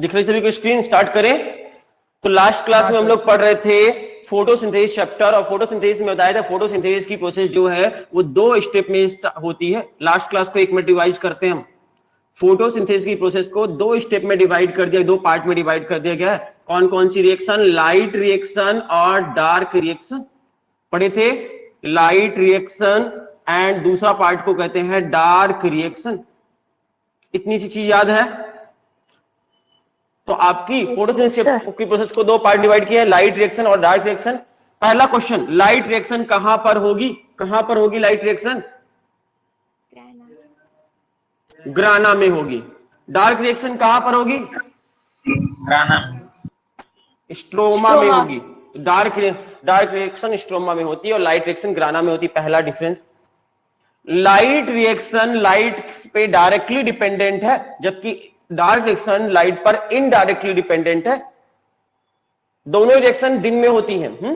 दिख रही सभी को स्क्रीन? स्टार्ट करें। तो लास्ट क्लास में हम लोग पढ़ रहे थे फोटोसिंथेसिस चैप्टर, और फोटोसिंथेसिस में बताया था फोटोसिंथेसिस की प्रोसेस जो है वो 2 स्टेप में होती है। लास्ट क्लास को 1 में डिवाइड करते हैं हम। फोटोसिंथेसिस की प्रोसेस को 2 स्टेप में डिवाइड कर दिया, 2 पार्ट में डिवाइड कर दिया गया है। कौन कौन सी रिएक्शन? लाइट रिएक्शन और डार्क रिएक्शन पढ़े थे। लाइट रिएक्शन एंड दूसरा पार्ट को कहते हैं डार्क रिएक्शन। इतनी सी चीज याद है? तो आपकी फोटोसिंथेसिस की प्रोसेस को 2 पार्ट डिवाइड किया है, लाइट रिएक्शन और डार्क रिएक्शन। पहला क्वेश्चन, लाइट रिएक्शन कहां पर होगी? कहां पर होगी लाइट रिएक्शन? ग्राना में होगी। डार्क रिएक्शन कहां पर होगी? ग्राना, स्ट्रोमा में होगी। डार्क रिएक्शन स्ट्रोमा में होती है और लाइट रिएक्शन ग्राना में होती है। पहला डिफरेंस। लाइट रिएक्शन लाइट पे डायरेक्टली डिपेंडेंट है, जबकि डार्क रिएक्शन लाइट पर इनडायरेक्टली डिपेंडेंट है। दोनों रिएक्शन दिन में होती हैं।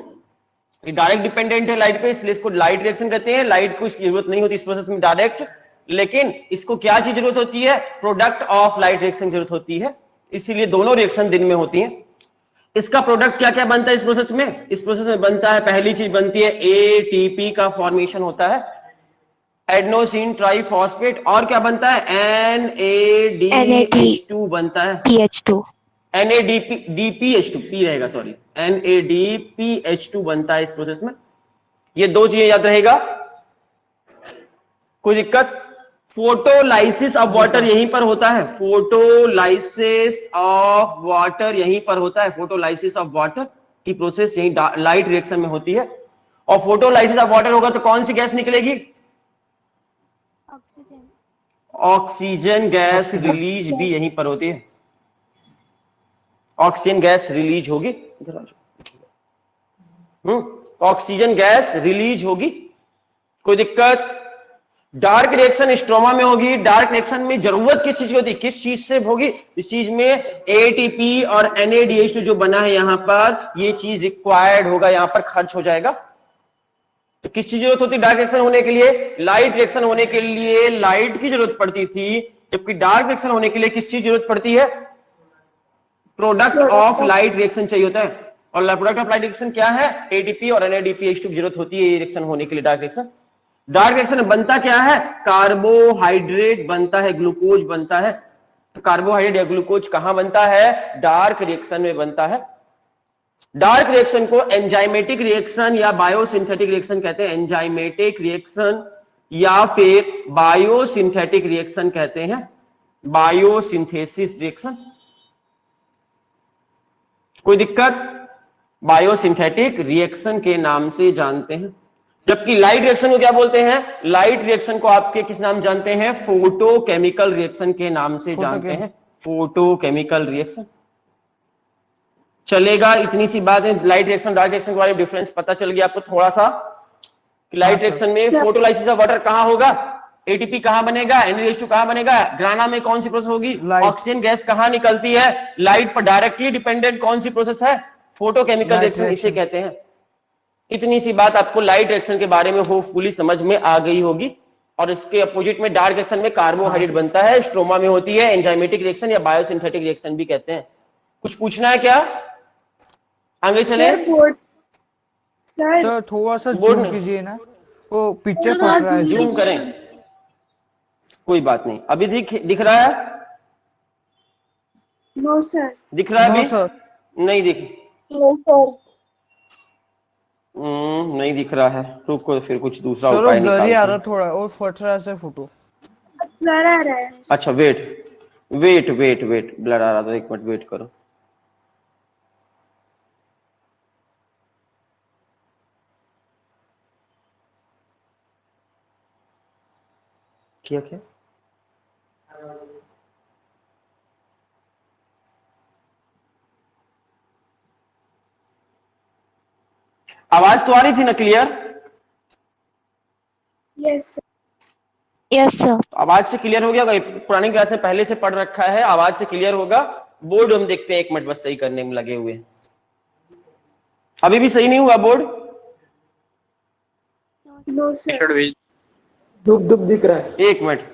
डायरेक्ट डिपेंडेंट है लाइट पे, इसलिए इसको लाइट रिएक्शन कहते हैं। लाइट को इसकी जरूरत नहीं होती इस प्रोसेस में डायरेक्ट, लेकिन इसको क्या चीज जरूरत होती है? प्रोडक्ट ऑफ लाइट रिएक्शन जरूरत होती है, इसीलिए दोनों रिएक्शन दिन में होती हैं। इसका प्रोडक्ट क्या क्या बनता है इस प्रोसेस में? इस प्रोसेस में बनता है, पहली चीज बनती है एटीपी का फॉर्मेशन होता है, एडेनोसिन ट्राइफॉस्फेट। और क्या बनता है? NADH2 बनता है। NADPH2 पी रहेगा, सॉरी, NADPH2 बनता है इस प्रोसेस में। ये 2 चीजें याद रहेगा। कोई दिक्कत? फोटोलाइसिस ऑफ वाटर यहीं पर होता है। फोटोलाइसिस ऑफ वाटर यहीं पर होता है। फोटोलाइसिस ऑफ वाटर की प्रोसेस यहीं लाइट रिएक्शन में होती है। और फोटोलाइसिस ऑफ वाटर होगा तो कौन सी गैस निकलेगी? ऑक्सीजन गैस रिलीज भी यहीं पर होती है। ऑक्सीजन गैस रिलीज होगी, ऑक्सीजन गैस रिलीज होगी। कोई दिक्कत? डार्क रिएक्शन स्ट्रोमा में होगी। डार्क रिएक्शन में जरूरत किस चीज की होती है? किस चीज से होगी? इस चीज में एटीपी और NADH2 जो बना है यहां पर, ये चीज रिक्वायर्ड होगा, यहां पर खर्च हो जाएगा। तो किस चीज की जरूरत होती है डार्क रिएक्शन होने के लिए? लाइट रिएक्शन होने के लिए लाइट की जरूरत पड़ती थी, जबकि डार्क रिएक्शन होने के लिए किस चीज की जरूरत पड़ती है? प्रोडक्ट ऑफ लाइट रिएक्शन चाहिए होता है। और प्रोडक्ट ऑफ लाइट रिएक्शन क्या है? एटीपी और NADPH2 की जरूरत होती है ये रिएक्शन होने के लिए, डार्क रिएक्शन। डार्क रिएक्शन बनता क्या है? कार्बोहाइड्रेट बनता है, ग्लूकोज बनता है। तो कार्बोहाइड्रेट या ग्लूकोज कहां बनता है? डार्क रिएक्शन में बनता है। डार्क रिएक्शन को एंजाइमेटिक रिएक्शन या बायोसिंथेटिक रिएक्शन कहते हैं। एंजाइमेटिक रिएक्शन या फिर बायोसिंथेटिक रिएक्शन कहते हैं। Biosynthesis reaction. कोई दिक्कत? बायोसिंथेटिक रिएक्शन के नाम से जानते हैं। जबकि लाइट रिएक्शन को क्या बोलते हैं? लाइट रिएक्शन को आपके किस नाम जानते हैं? फोटोकेमिकल रिएक्शन के नाम से जानते हैं। Photochemical reaction. चलेगा? इतनी सी बात है। लाइट रिएक्शन डार्क रिएक्शन के बारे में डिफरेंस पता चल गया आपको थोड़ा सा? कि लाइट रिएक्शन में फोटोलाइसिस ऑफ वाटर कहां होगा? एटीपी कहां बनेगा? NADH2 कहां बनेगा? ग्राना में कौन सी प्रोसेस होगी? ऑक्सीजन गैस कहां निकलती है? लाइट पर डायरेक्टली डिपेंडेंट कौन सी प्रोसेस है? फोटोकेमिकल रिएक्शन इसे कहते हैं। इतनी सी बात आपको लाइट रिएक्शन के बारे में होपफुली समझ में आ गई होगी। और इसके अपोजिट में डार्क रिएक्शन में कार्बोहाइड्रेट बनता है, स्ट्रोमा में होती है। एंजाइमेटिक रिएक्शन या बायोसिंथेटिक रिएक्शन भी कहते हैं। कुछ पूछना है क्या? आगे चले। सर थोड़ा सा जूम कीजिए ना, वो पिक्चर फट रहा है। जूम करें? कोई बात नहीं। अभी दिख रहा है? No sir. दिख रहा है अभी? सर नहीं दिख? No sir. नहीं दिख रहा है। रुको फिर कुछ दूसरा सर उपाय ब्लर ही आ निकालते रहा हैं। थोड़ा और फट रहा है फोटो। ब्लर आ रहा है। अच्छा वेट, ब्लर आ रहा था, 1 मिनट वेट करो। क्या आवाज तो आ रही थी ना clear? Yes sir. Yes sir. आवाज से क्लियर हो गया? पुरानी क्लास में पहले से पढ़ रखा है, आवाज से क्लियर होगा। बोर्ड हम देखते हैं, 1 मिनट बस सही करने में लगे हुए। अभी भी सही नहीं हुआ बोर्ड? No sir. धूप दिख रहा है। 1 मिनट।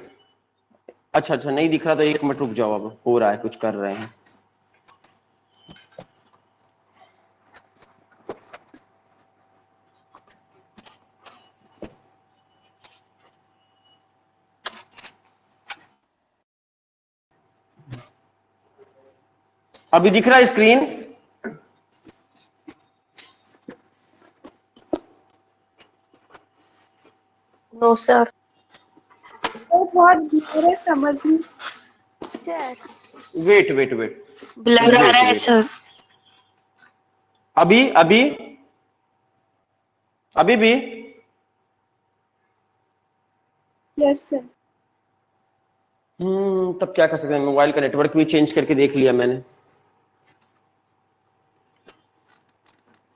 अच्छा नहीं दिख रहा तो 1 मिनट रुक जाओ, अब हो रहा है, कुछ कर रहे हैं। अभी दिख रहा है स्क्रीन? No sir. सर बहुत दूर है, समझ नहीं। वेट वेट वेट, ब्लर आ रहा है सर। अभी अभी अभी भी? Yes sir. तब क्या कर सकते हैं, मोबाइल का नेटवर्क भी चेंज करके देख लिया मैंने।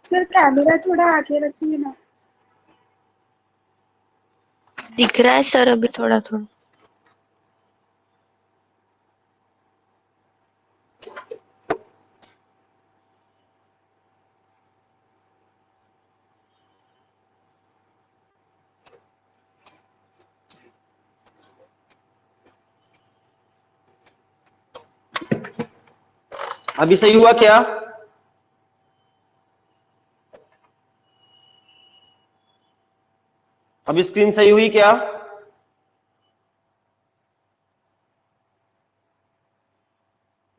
सर कैमरा थोड़ा आगे रखिए ना। दिख रहा है सर अभी थोड़ा थोड़ा। अभी सही हुआ क्या? अभी स्क्रीन सही हुई क्या?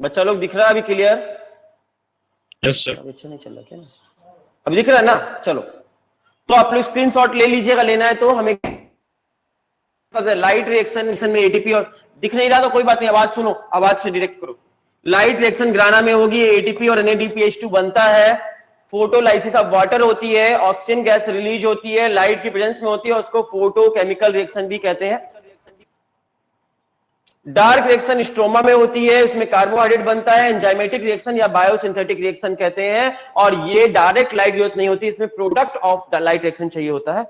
बच्चा लोग दिख रहा है अभी क्लियर? Yes sir. अभी अच्छा नहीं चल रहा क्या? अभी दिख रहा है ना? चलो, तो आप लोग स्क्रीनशॉट ले लीजिएगा, लेना है तो। हमें लाइट रिएक्शन में एटीपी, और दिख नहीं रहा तो कोई बात नहीं, आवाज सुनो, आवाज से डायरेक्ट करो। लाइट रिएक्शन ग्राना में होगी, एटीपी और NADPH2 बनता है, फोटोलाइसिस ऑफ वाटर होती है, ऑक्सीजन गैस रिलीज होती है, लाइट की प्रेजेंस में होती है, उसको फोटो केमिकल रिएक्शन भी कहते हैं। डार्क रिएक्शन स्ट्रोमा में होती है, इसमें कार्बोहाइड्रेट बनता है, एंजाइमेटिक रिएक्शन या बायोसिंथेटिक रिएक्शन कहते हैं, और ये डायरेक्ट लाइट की जरूरत नहीं होती, इसमें प्रोडक्ट ऑफ लाइट रिएक्शन चाहिए होता है।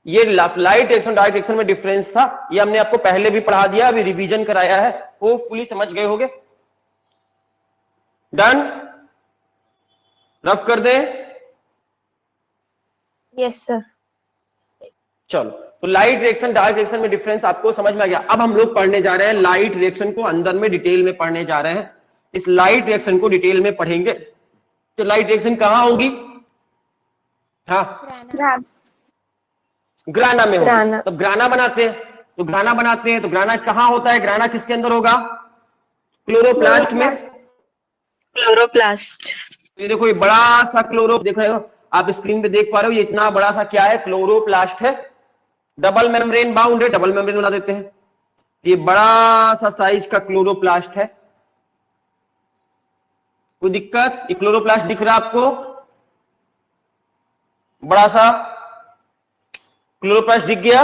ये लाइट रिएक्शन डार्क रिएक्शन में डिफरेंस था, ये हमने आपको पहले भी पढ़ा दिया, अभी रिवीजन कराया है, होपफुली समझ गए होगे। डन? रफ कर दे? Yes sir. चलो, तो लाइट रिएक्शन डार्क रिएक्शन में डिफरेंस आपको समझ में आ गया। अब हम लोग पढ़ने जा रहे हैं लाइट रिएक्शन को, अंदर में डिटेल में पढ़ने जा रहे हैं। इस लाइट रिएक्शन को डिटेल में पढ़ेंगे। तो लाइट रिएक्शन कहां होगी? हाँ, ग्राना में होगी। तो ग्राना बनाते हैं, तो ग्राना कहां होता है? ग्राना किसके अंदर होगा? क्लोरोप्लास्ट में। क्लोरोप्लास्ट। ये देखो, ये बड़ा सा देख रहे हो आप, स्क्रीन पे देख पा रहे हो, ये इतना बड़ा सा क्या है? क्लोरोप्लास्ट है। डबल मेम्ब्रेन बाउंड है, डबल मेम्ब्रेन बना देते हैं। ये बड़ा सा साइज का क्लोरोप्लास्ट है। कोई दिक्कत? ये क्लोरोप्लास्ट दिख रहा है आपको? बड़ा सा क्लोरोप्लास्ट दिख गया।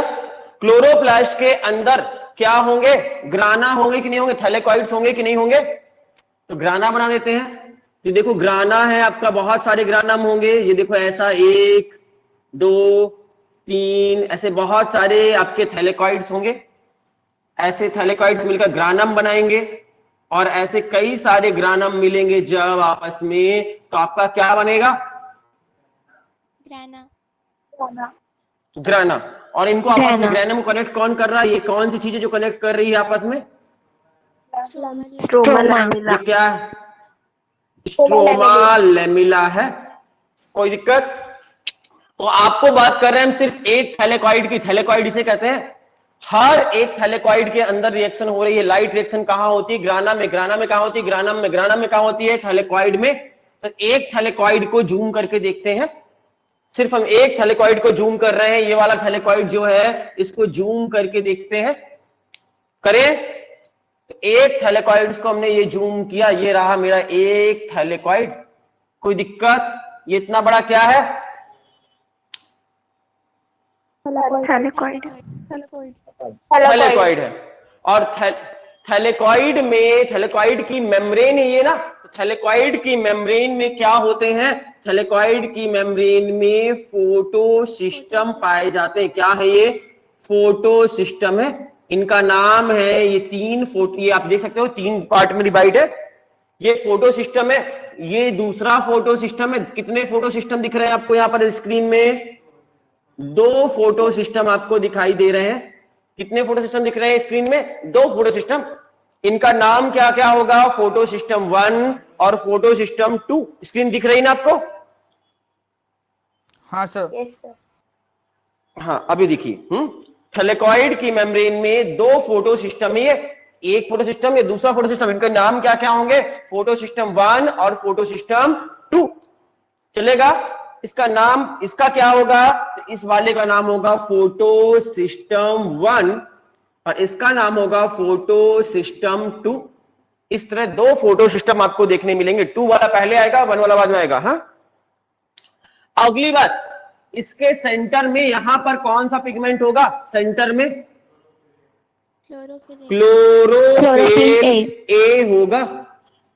क्लोरोप्लास्ट के अंदर क्या होंगे? ग्राना होंगे कि नहीं होंगे? थैलेकॉइड्स होंगे कि नहीं होंगे? तो ग्राना बना देते हैं। तो देखो, ग्राना है आपका, बहुत सारे ग्रानम होंगे। ये देखो, ऐसा 1 2 3 ऐसे बहुत सारे आपके थैलेकॉइड्स होंगे। ऐसे थैलेकॉइड्स मिलकर ग्रानम बनाएंगे, और ऐसे कई सारे ग्रानम मिलेंगे जब आपस में, तो आपका क्या बनेगा? ग्राना। और इनको आपस में, ग्रानम को कनेक्ट कौन कर रहा है? ये कौन सी चीज है जो कनेक्ट कर रही है आपस में? ये क्या है? स्ट्रोमा लेमिला है। कोई दिक्कत? तो आपको बात कर रहे हैं हम सिर्फ एक थैलेकॉइड की। थैलेकॉइड इसे कहते हैं। हर एक थैलेकॉइड के अंदर रिएक्शन हो रही है। लाइट रिएक्शन कहां होती है? ग्राना में। ग्राना में कहां होती है? ग्रानम में। ग्रानम में कहां होती है? थैलेकॉइड में। तो एक थैलेकॉइड को जूम करके देखते हैं। सिर्फ हम एक थैलेकॉइड को जूम कर रहे हैं, ये वाला थैलेकॉइड जो है, इसको जूम करके देखते हैं। करें? तो एक थैलेकॉइड्स को हमने ये जूम किया, ये रहा मेरा एक थैलेकॉइड। कोई दिक्कत? ये इतना बड़ा क्या है? थैलेकॉइड है। और थैलेकॉइड में, थैलेकॉइड की मेम्ब्रेन है ये ना, तो थैलेकॉइड की मेम्ब्रेन में क्या होते हैं? थैलेकॉइड की मेम्ब्रेन में फोटो सिस्टम पाए जाते हैं। क्या है ये? फोटो सिस्टम है। इनका नाम है, ये 3 फोटो, ये आप देख सकते हो 3 पार्ट में डिवाइड है। ये फोटो सिस्टम है, ये दूसरा फोटो सिस्टम है। कितने फोटो सिस्टम दिख रहे हैं आपको यहाँ पर स्क्रीन में? 2 फोटो सिस्टम आपको दिखाई दे रहे हैं। कितने फोटो सिस्टम दिख रहे हैं स्क्रीन में? 2 फोटो सिस्टम। इनका नाम क्या क्या होगा? फोटो सिस्टम 1 और फोटो सिस्टम 2। स्क्रीन दिख रही ना आपको? हाँ सर। Yes sir. हाँ, अभी दिखी। थैलेकॉइड की मेम्ब्रेन में 2 फोटो सिस्टम है। एक फोटो सिस्टम, ये दूसरा फोटो सिस्टम, इनके नाम क्या क्या होंगे? फोटो सिस्टम 1 और फोटो सिस्टम 2। चलेगा? इसका नाम, इसका क्या होगा? तो इस वाले का नाम होगा फोटो सिस्टम 1 और इसका नाम होगा फोटो सिस्टम 2। इस तरह दो फोटो सिस्टम आपको देखने मिलेंगे। 2 वाला पहले आएगा, 1 वाला बाद में आएगा। हाँ, अगली बात, इसके सेंटर में यहां पर कौन सा पिगमेंट होगा? सेंटर में क्लोरोफिल ए होगा।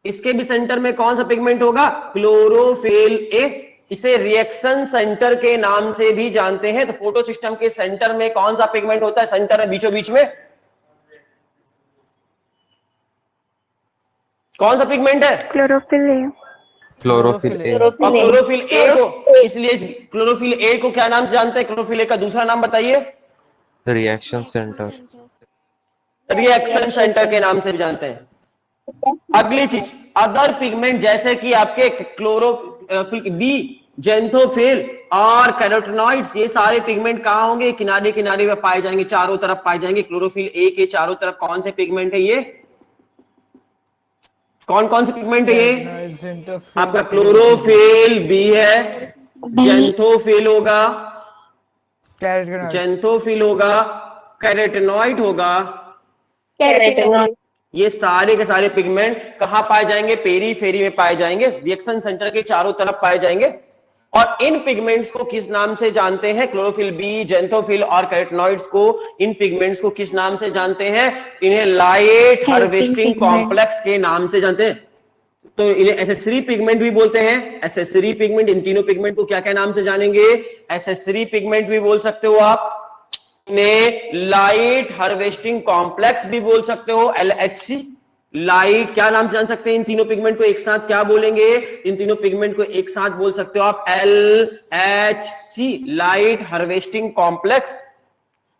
इसके भी सेंटर में कौन सा पिगमेंट होगा? Chlorophyll A. इसे रिएक्शन सेंटर के नाम से भी जानते हैं। तो फोटो सिस्टम के सेंटर में कौन सा पिगमेंट होता है? सेंटर में बीचों बीच में कौन सा पिगमेंट है? Chlorophyll A. Chlorophyll A. और क्लोरोफिल ए को, इसलिए क्लोरोफिल ए को क्या नाम से जानते हैं? क्लोरोफिल ए का दूसरा नाम बताइए। Reaction centre. रिएक्शन सेंटर के नाम से भी जानते हैं। अगली चीज, अदर पिगमेंट जैसे कि आपके क्लोरोफिल बी, जेंथोफिल और कैरोटेनॉइड्स, ये सारे पिगमेंट कहां होंगे? किनारे किनारे में पाए जाएंगे, चारों तरफ पाए जाएंगे। क्लोरोफिल ए के चारों तरफ कौन से पिगमेंट है? ये कौन कौन से पिगमेंट है? ये आपका क्लोरोफिल बी है, जेंथोफिल होगा, जेंथोफिल होगा, कैरोटेनॉइड होगा। ये सारे के सारे पिगमेंट कहां पाए जाएंगे? पेरीफेरी में पाए जाएंगे, रिएक्शन सेंटर के चारों तरफ पाए जाएंगे। और इन पिगमेंट्स को किस नाम से जानते हैं? क्लोरोफिल बी, जेंथोफिल और कैरोटेनॉइड्स को, इन पिगमेंट्स को किस नाम से जानते हैं? इन्हें लाइट हार्वेस्टिंग कॉम्प्लेक्स के नाम से जानते हैं। तो इन्हें एसेसरी पिगमेंट भी बोलते हैं। एसेसरी पिगमेंट, इन तीनों पिगमेंट को क्या क्या नाम से जानेंगे? एसेसरी पिगमेंट भी बोल सकते हो आप, इन्हें लाइट हार्वेस्टिंग कॉम्प्लेक्स भी बोल सकते हो, LHC। लाइट क्या नाम से जान सकते हैं? इन तीनों पिगमेंट को एक साथ क्या बोलेंगे? इन तीनों पिगमेंट को एक साथ बोल सकते हो आप LHC, लाइट हार्वेस्टिंग कॉम्प्लेक्स।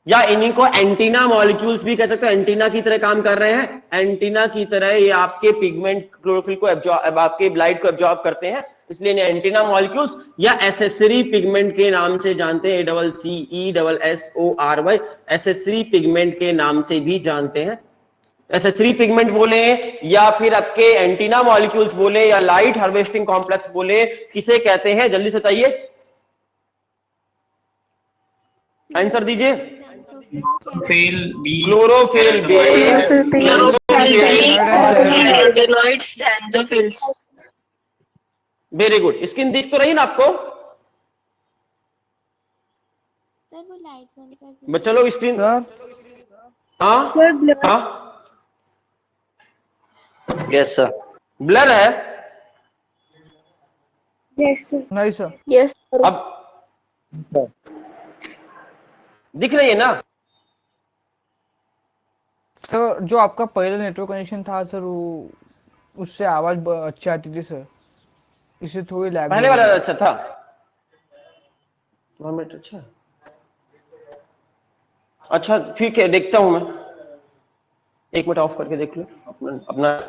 या इन्हीं को एंटीना मॉलिक्यूल्स भी कह सकते हो, एंटीना की तरह काम कर रहे हैं। एंटीना की तरह ये आपके पिगमेंट क्लोरोफिल को आपके लाइट को एब्जॉर्ब करते हैं, इसलिए इन्हें एंटीना मॉलिक्यूल्स या एसेसरी पिगमेंट के नाम से जानते हैं। ACCESSORY, एसेसरी पिगमेंट के नाम से भी जानते हैं। एसेसरी पिगमेंट बोले या फिर आपके एंटीना मॉलिक्यूल्स बोले या लाइट हार्वेस्टिंग कॉम्प्लेक्स बोले, किसे कहते हैं? जल्दी से बताइए, आंसर दीजिए। Chlorophyll B, very good. Screen दिख तो रही ना आपको बच्चा लोग? स्क्रीन, हाँ हाँ, यस सर। ब्लर है? Yes sir. नहीं सर। यस। अब दिख रही है ना? सर जो आपका पहले नेटवर्क कनेक्शन था सर, वो उससे आवाज अच्छी आती थी सर, इससे थोड़ी लैग। पहले वाला अच्छा था, 1 मिनट। अच्छा अच्छा, ठीक है, देखता हूं मैं। 1 मिनट ऑफ करके देख लो अपना।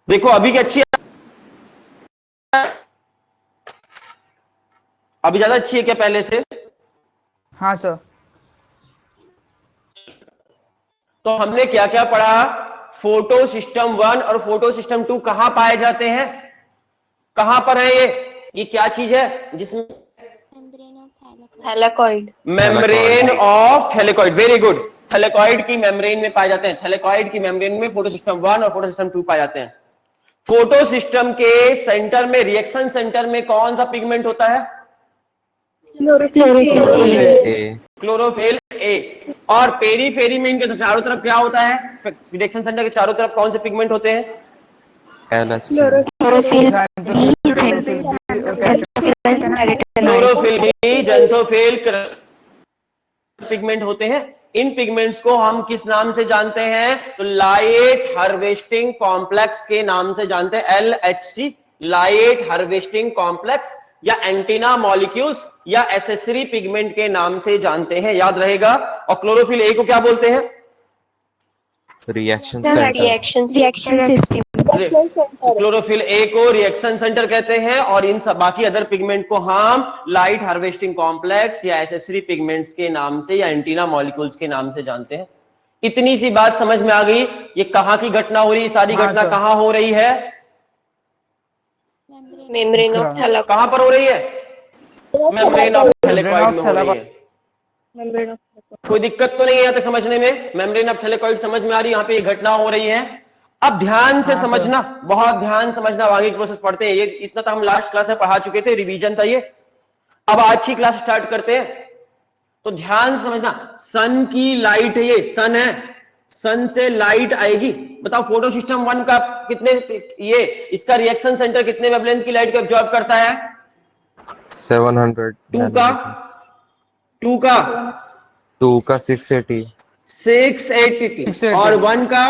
देखो अभी की अच्छी है, अभी ज्यादा अच्छी है क्या पहले से? हाँ सर। तो हमने क्या क्या पढ़ा? फोटो सिस्टम 1 और फोटो सिस्टम 2 कहां पाए जाते हैं? कहां पर है ये क्या चीज है जिसमें? Thylakoid. Membrane of thylakoid, very good. Thylakoid की मेम्ब्रेन में पाए जाते हैं। थैलेकॉइड की मेम्ब्रेन में फोटो सिस्टम 1 और फोटो सिस्टम 2 पाए जाते हैं। फोटो सिस्टम के सेंटर में, रिएक्शन सेंटर में कौन सा पिगमेंट होता है? Chlorophyll A. और पेरीफेरी में इनके चारों तरफ क्या होता है? रिएक्शन सेंटर के चारों तरफ कौन से पिगमेंट होते हैं? क्लोरोफिल बी, जेंथोफिल पिगमेंट होते हैं। इन पिगमेंट्स को हम किस नाम से जानते हैं? तो लाइट हार्वेस्टिंग कॉम्प्लेक्स के नाम से जानते हैं, LHC, लाइट हार्वेस्टिंग कॉम्प्लेक्स या एंटीना मॉलिक्यूल्स या एसेसरी पिगमेंट के नाम से जानते हैं, याद रहेगा। और क्लोरोफिल ए को क्या बोलते हैं? Reaction reaction system. Reaction centre. Chlorophyll A को रिएक्शन सेंटर कहते हैं और इन सब बाकी अदर पिगमेंट को हम लाइट हार्वेस्टिंग कॉम्प्लेक्स या एसेसरी पिगमेंट्स के नाम से या एंटीना मॉलिक्यूल्स के नाम से जानते हैं। इतनी सी बात समझ में आ गई। ये कहां की घटना हो रही है? सारी हाँ, घटना सर। कहां हो रही है? Membrane of thylakoid. कहां पर हो रही है? मेम्ब्रेन ऑफ थैलेकॉइड में हो रही है। मेम्ब्रेन ऑफ कोई दिक्कत तो नहीं है यहाँ तक समझने में? मेम्ब्रेन ऑफ थैलेकॉइड समझ में आ रही है, यहाँ पे ये घटना हो रही है। अब ध्यान से हाँ, समझना, बहुत ध्यान समझना, आगे की प्रोसेस पढ़ते हैं। ये इतना तो हम लास्ट क्लास में पढ़ा चुके थे, रिवीजन था ये। अब आज की क्लास स्टार्ट करते हैं, तो ध्यान से समझना। सन की लाइट है, ये सन है, सन से लाइट आएगी। बताओ फोटो सिस्टम 1 का कितने, ये इसका रिएक्शन सेंटर कितने वेवलेंथ की लाइट को एब्जॉर्ब करता है? 700 2 का 2 का 2 का 680 680 और 1 का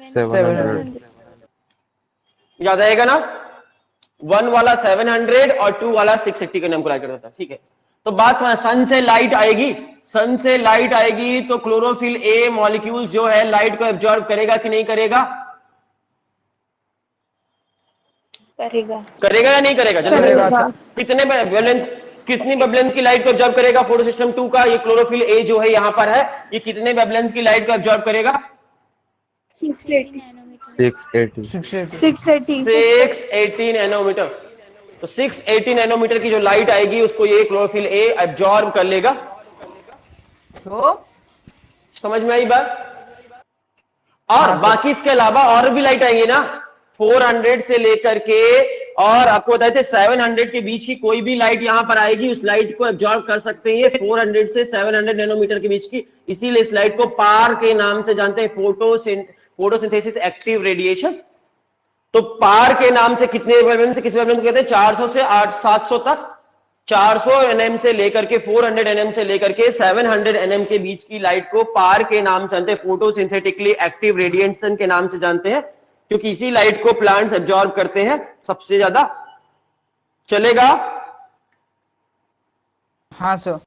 700 याद आएगा ना? 1 वाला 700 और 2 वाला 680 का नाम करता था। ठीक है, तो बात समझ। सन से लाइट आएगी, सन से लाइट आएगी तो क्लोरोफिल ए मॉलिक्यूल जो है लाइट को एब्जॉर्ब करेगा कि नहीं करेगा? करेगा। करेगा या नहीं करेगा? जल्दी करेगा बताओ। कितने वेवलेंथ, कितनी वेवलेंथ की लाइट को एब्जॉर्ब करेगा फोटो सिस्टम 2 का? ये क्लोरोफिल ए जो है यहां पर है, ये कितने वेवलेंथ की लाइट को एब्जॉर्ब करेगा? 680 680 680 नैनोमीटर। तो 680 नैनोमीटर की जो लाइट आएगी उसको ये क्लोरोफिल ए एब्जॉर्ब कर लेगा। तो समझ में आई बात? और बाकी इसके अलावा और भी लाइट आएंगी ना, 400 से लेकर के, और आपको बताए थे 700 के बीच की कोई भी लाइट यहां पर आएगी, उस लाइट को एब्जॉर्ब कर सकते हैं 400 से 700 नैनोमीटर के बीच की। इसीलिए इस लाइट को पार के नाम से जानते हैं, फोटोसिंथेसिस एक्टिव रेडिएशन। तो पार के नाम से कितने वेवलेंथ से किस वेवलेंथ कहते हैं? 400 से 700 तक, 400 nm से लेकर के 400 nm से लेकर के 700 nm के बीच की लाइट को पार के नाम से जानते हैं, फोटोसिंथेटिकली एक्टिव रेडिएशन के नाम से जानते हैं, क्योंकि इसी लाइट को प्लांट्स एब्जॉर्ब करते हैं सबसे ज्यादा। चलेगा? हाँ सर।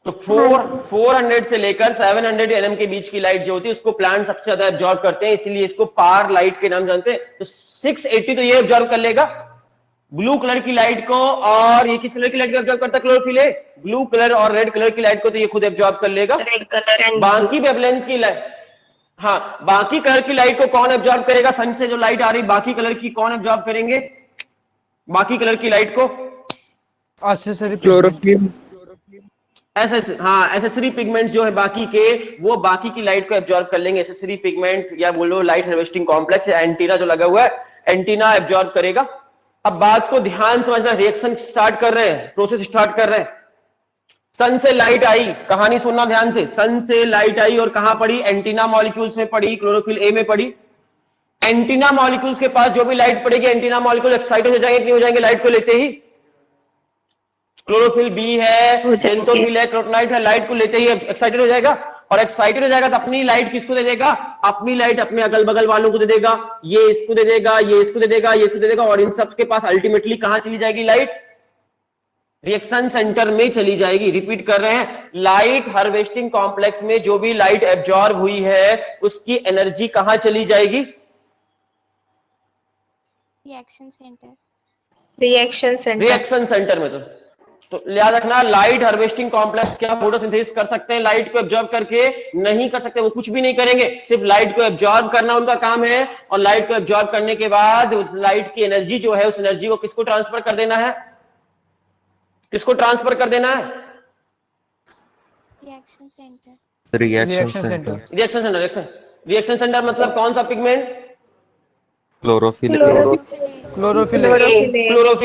तो 400 से लेकर 700 nm के बीच की लाइट जो होती है उसको प्लांट सबसे ज्यादा एब्जॉर्ब करते हैं, इसीलिए इसको पार लाइट के नाम जानते हैं। तो 680 तो ये एब्जॉर्ब कर लेगा ब्लू कलर की लाइट को, और ये किस कलर की लाइट को एब्जॉर्ब करता है? Chlorophyll A. ब्लू कलर और रेड कलर की लाइट को तो ये खुद एब्जॉर्ब कर लेगा। रेड कलर एंड बाकी वेवलेंथ की लाइट, हाँ, बाकी कलर की लाइट को कौन एब्जॉर्ब करेगा? सन से जो लाइट आ रही बाकी कलर की कौन एब्जॉर्ब करेंगे? बाकी कलर की लाइट को एक्सेसरी क्लोरोफिल एसेसरी पिगमेंट जो है बाकी के, वो बाकी की लाइट को एब्जॉर्ब कर लेंगे। एसेसरी पिगमेंट या बोलो लाइट हार्वेस्टिंग कॉम्प्लेक्स या एंटीना जो लगा हुआ है, एंटीना एब्जॉर्ब करेगा। अब बात को ध्यान समझना, रिएक्शन स्टार्ट कर रहे हैं, प्रोसेस स्टार्ट कर रहे हैं। सन से लाइट आई, कहानी सुनना ध्यान से। सन से लाइट आई और कहां पड़ी? एंटीना मॉलिक्यूल्स में पड़ी, क्लोरोफिल ए में पड़ी। एंटीना मॉलिक्यूल्स के पास जो भी लाइट पड़ेगी, एंटीना मॉलिक्यूल एक्साइटेड हो जाएंगे कि नहीं हो जाएंगे लाइट को लेते ही? क्लोरोफिल बी है, जेंथोफिल है, कैरोटीनॉइड है, लाइट को लेते ही एक्साइटेड हो जाएगा। और एक्साइटेड हो जाएगा तो अपनी लाइट किसको दे देगा? अपनी लाइट अपने अगल बगल वालों को दे देगा, ये इसको दे देगा, ये इसको दे देगा, ये इसको दे देगा, और इन सब के पास अल्टीमेटली कहां चली जाएगी लाइट? रिएक्शन सेंटर में चली जाएगी। रिपीट कर रहे हैं, लाइट हार्वेस्टिंग कॉम्प्लेक्स में जो भी लाइट एब्जॉर्ब हुई है उसकी एनर्जी कहां चली जाएगी? Reaction centre. रिएक्शन सेंटर में। तो याद रखना, लाइट हार्वेस्टिंग कॉम्प्लेक्स क्या फोटोसिंथेसिस कर सकते हैं लाइट को एब्जॉर्ब करके? नहीं कर सकते, वो कुछ भी नहीं करेंगे, सिर्फ लाइट को एब्जॉर्ब करना उनका काम है। और लाइट को एब्जॉर्ब करने के बाद उस लाइट की एनर्जी जो है, उस एनर्जी को किसको ट्रांसफर कर देना है? किसको ट्रांसफर कर देना है? रिएक्शन सेंटर रिएक्शन सेंटर मतलब कौन सा पिगमेंट? क्लोरोफिल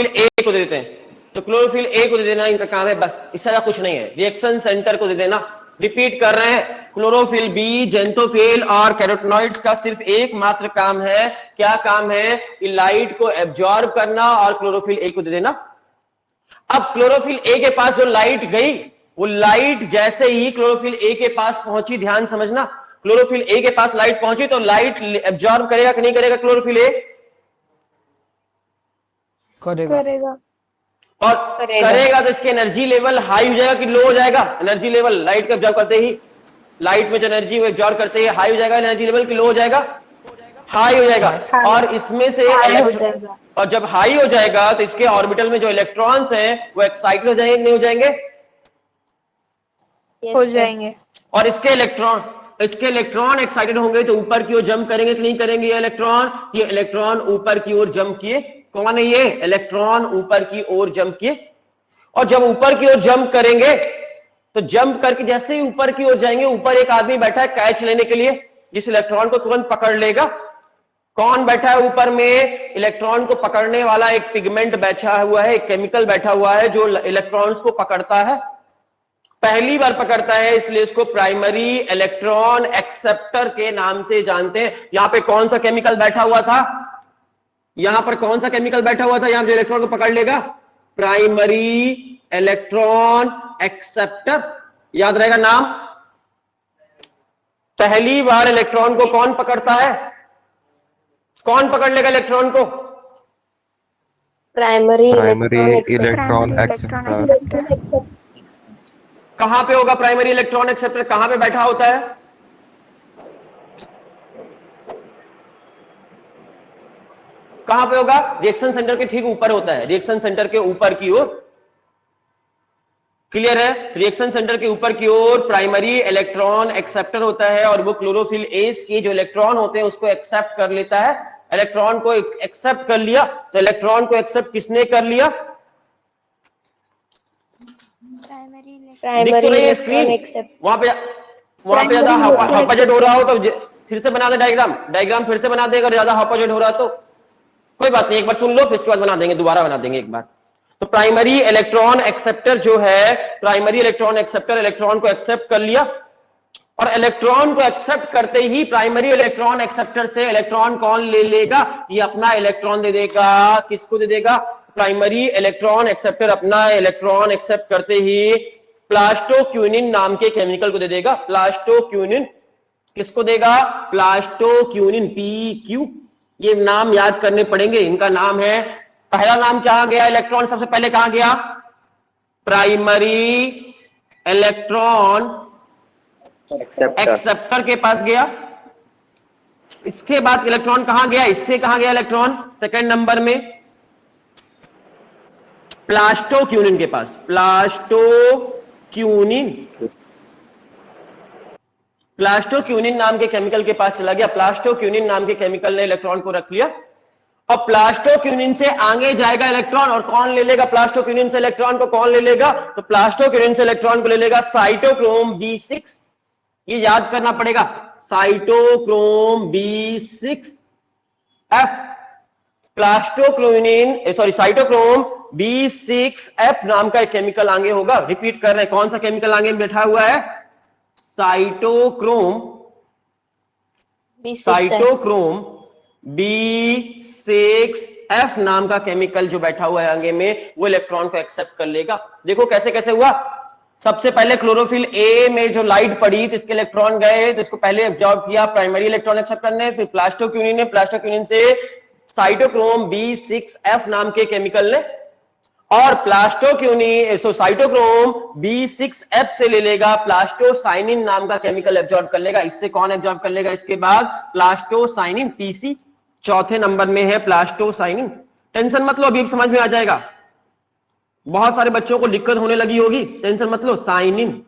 ए को दे देते हैं। तो क्लोरोफिल ए को दे देना इनका काम है, बस, इससे ज्यादा कुछ नहीं है। रिएक्शन सेंटर को दे देना। रिपीट कर रहे हैं, क्लोरोफिल बी, जेंथोफिल और कैरोटीनॉइड्स का सिर्फ एकमात्र काम है। क्या काम है? कि लाइट को एब्जॉर्ब करना और क्लोरोफिल ए को दे देना। अब क्लोरोफिल ए के पास जो लाइट गई, वो लाइट जैसे ही क्लोरोफिल ए के पास पहुंची, ध्यान समझना, क्लोरोफिल ए के पास लाइट पहुंची तो लाइट एब्जॉर्ब करेगा कि नहीं करेगा? क्लोरोफिल ए करेगा। और करेगा तो इसकी एनर्जी लेवल हाई हो जाएगा कि लो हो जाएगा? एनर्जी लेवल लाइट को एब्जॉर्ब करते ही, लाइट में जो एनर्जी वो एब्जॉर्ब करते ही हाई हो जाएगा एनर्जी लेवल, कि लो हो जाएगा? हाई हो जाएगा। और इसमें से हाई हो जाएगा। और जब हाई हो जाएगा तो इसके ऑर्बिटल में जो इलेक्ट्रॉन्स हैं वो एक्साइटेड हो जाएंगे, नहीं हो जाएंगे? हो जाएंगे। और इसके इलेक्ट्रॉन एक्साइटेड होंगे तो ऊपर की ओर जंप करेंगे कि नहीं करेंगे? ये इलेक्ट्रॉन ऊपर की ओर जंप किए। कौन है ये? इलेक्ट्रॉन ऊपर की ओर जंप किए। और जब ऊपर की ओर जंप करेंगे तो जंप करके जैसे ही ऊपर की ओर जाएंगे, ऊपर एक आदमी बैठा है कैच लेने के लिए, जिस इलेक्ट्रॉन को तुरंत पकड़ लेगा। कौन बैठा है ऊपर में? इलेक्ट्रॉन को पकड़ने वाला एक पिगमेंट बैठा हुआ है, एक केमिकल बैठा हुआ है जो इलेक्ट्रॉन्स को पकड़ता है। पहली बार पकड़ता है, इसलिए इसको प्राइमरी इलेक्ट्रॉन एक्सेप्टर के नाम से जानते हैं। यहां पे कौन सा केमिकल बैठा हुआ था? यहां पर कौन सा केमिकल बैठा हुआ था यहां जो इलेक्ट्रॉन को पकड़ लेगा? Primary electron acceptor. याद रहेगा नाम। पहली बार इलेक्ट्रॉन को कौन पकड़ता है? कौन पकड़ लेगा इलेक्ट्रॉन को? Primary electron acceptor. कहां पे होगा प्राइमरी इलेक्ट्रॉन एक्सेप्टर? कहां पे बैठा होता है? कहां पे होगा? रिएक्शन सेंटर के ठीक ऊपर होता है, रिएक्शन सेंटर के ऊपर की ओर। क्लियर है? रिएक्शन सेंटर के ऊपर की ओर प्राइमरी इलेक्ट्रॉन एक्सेप्टर होता है और वो क्लोरोफिल एस के जो इलेक्ट्रॉन होते हैं उसको एक्सेप्ट कर लेता है। इलेक्ट्रॉन को एक्सेप्ट कर लिया तो इलेक्ट्रॉन को एक्सेप्ट किसने कर लिया? दिख तो रही है स्क्रीन? वहां पे ज्यादा हपाजेट हो रहा हो तो फिर से बना दे डायग्राम फिर से बना दे। अगर ज्यादा हपाजेट हो रहा तो कोई बात नहीं, एक बार सुन लो फिर इसके बाद बना देंगे, दोबारा बना देंगे एक बार। तो प्राइमरी इलेक्ट्रॉन एक्सेप्टर जो है, प्राइमरी इलेक्ट्रॉन एक्सेप्टर इलेक्ट्रॉन को एक्सेप्ट कर लिया और इलेक्ट्रॉन को एक्सेप्ट करते ही प्राइमरी इलेक्ट्रॉन एक्सेप्टर से इलेक्ट्रॉन कौन ले लेगा? ये अपना इलेक्ट्रॉन दे देगा। किसको दे देगा? प्राइमरी इलेक्ट्रॉन एक्सेप्टर अपना इलेक्ट्रॉन एक्सेप्ट करते ही प्लास्टोक्यूनिन नाम के केमिकल को दे देगा। प्लास्टोक्यूनिन किसको देगा? प्लास्टोक्यूनिन, PQ। ये नाम याद करने पड़ेंगे, इनका नाम है। पहला नाम क्या गया? इलेक्ट्रॉन सबसे पहले कहां गया? प्राइमरी इलेक्ट्रॉन एक्सेप्टर के पास गया। इसके बाद इलेक्ट्रॉन कहां गया? इससे कहां गया इलेक्ट्रॉन? सेकंड नंबर में प्लास्टोक्यूनिन के पास। प्लास्टोक्यूनिन नाम के केमिकल के पास चला गया। प्लास्टोक्यूनिन नाम के केमिकल ने इलेक्ट्रॉन को रख लिया और प्लास्टोक्यूनिन से आगे जाएगा इलेक्ट्रॉन। और कौन ले लेगा प्लास्टोक्यूनिन से इलेक्ट्रॉन को? कौन ले लेगा? तो प्लास्टोक्यूनिन से इलेक्ट्रॉन को ले लेगा साइटोक्रोम B6। ये याद करना पड़ेगा, साइटोक्रोम B6F। साइटोक्रोम B6F नाम का एक केमिकल आगे होगा। रिपीट कर रहे हैं, कौन सा केमिकल आगे बैठा हुआ है? साइटोक्रोम B6F नाम का केमिकल जो बैठा हुआ है आगे में, वो इलेक्ट्रॉन को एक्सेप्ट कर लेगा। देखो कैसे कैसे हुआ। सबसे पहले क्लोरोफिल ए में जो लाइट पड़ी तो इसके इलेक्ट्रॉन गए, तो इसको पहले एब्जॉर्ब किया प्राइमरी इलेक्ट्रॉन एक्सेप्टर ने, फिर प्लास्टोक्यूनिन से साइटोक्रोम B6F नाम के केमिकल ने, और साइटोक्रोम B6F से ले लेगा प्लास्टोसाइनिन नाम का केमिकल एब्जॉर्ब कर लेगा। इससे कौन एब्जॉर्ब कर लेगा? इसके बाद प्लास्टोसाइनिन, PC चौथे नंबर में है प्लास्टोसाइनिन। टेंशन मत लो, अभी समझ में आ जाएगा। बहुत सारे बच्चों को दिक्कत होने लगी होगी, टेंशन मत लो। साइनिन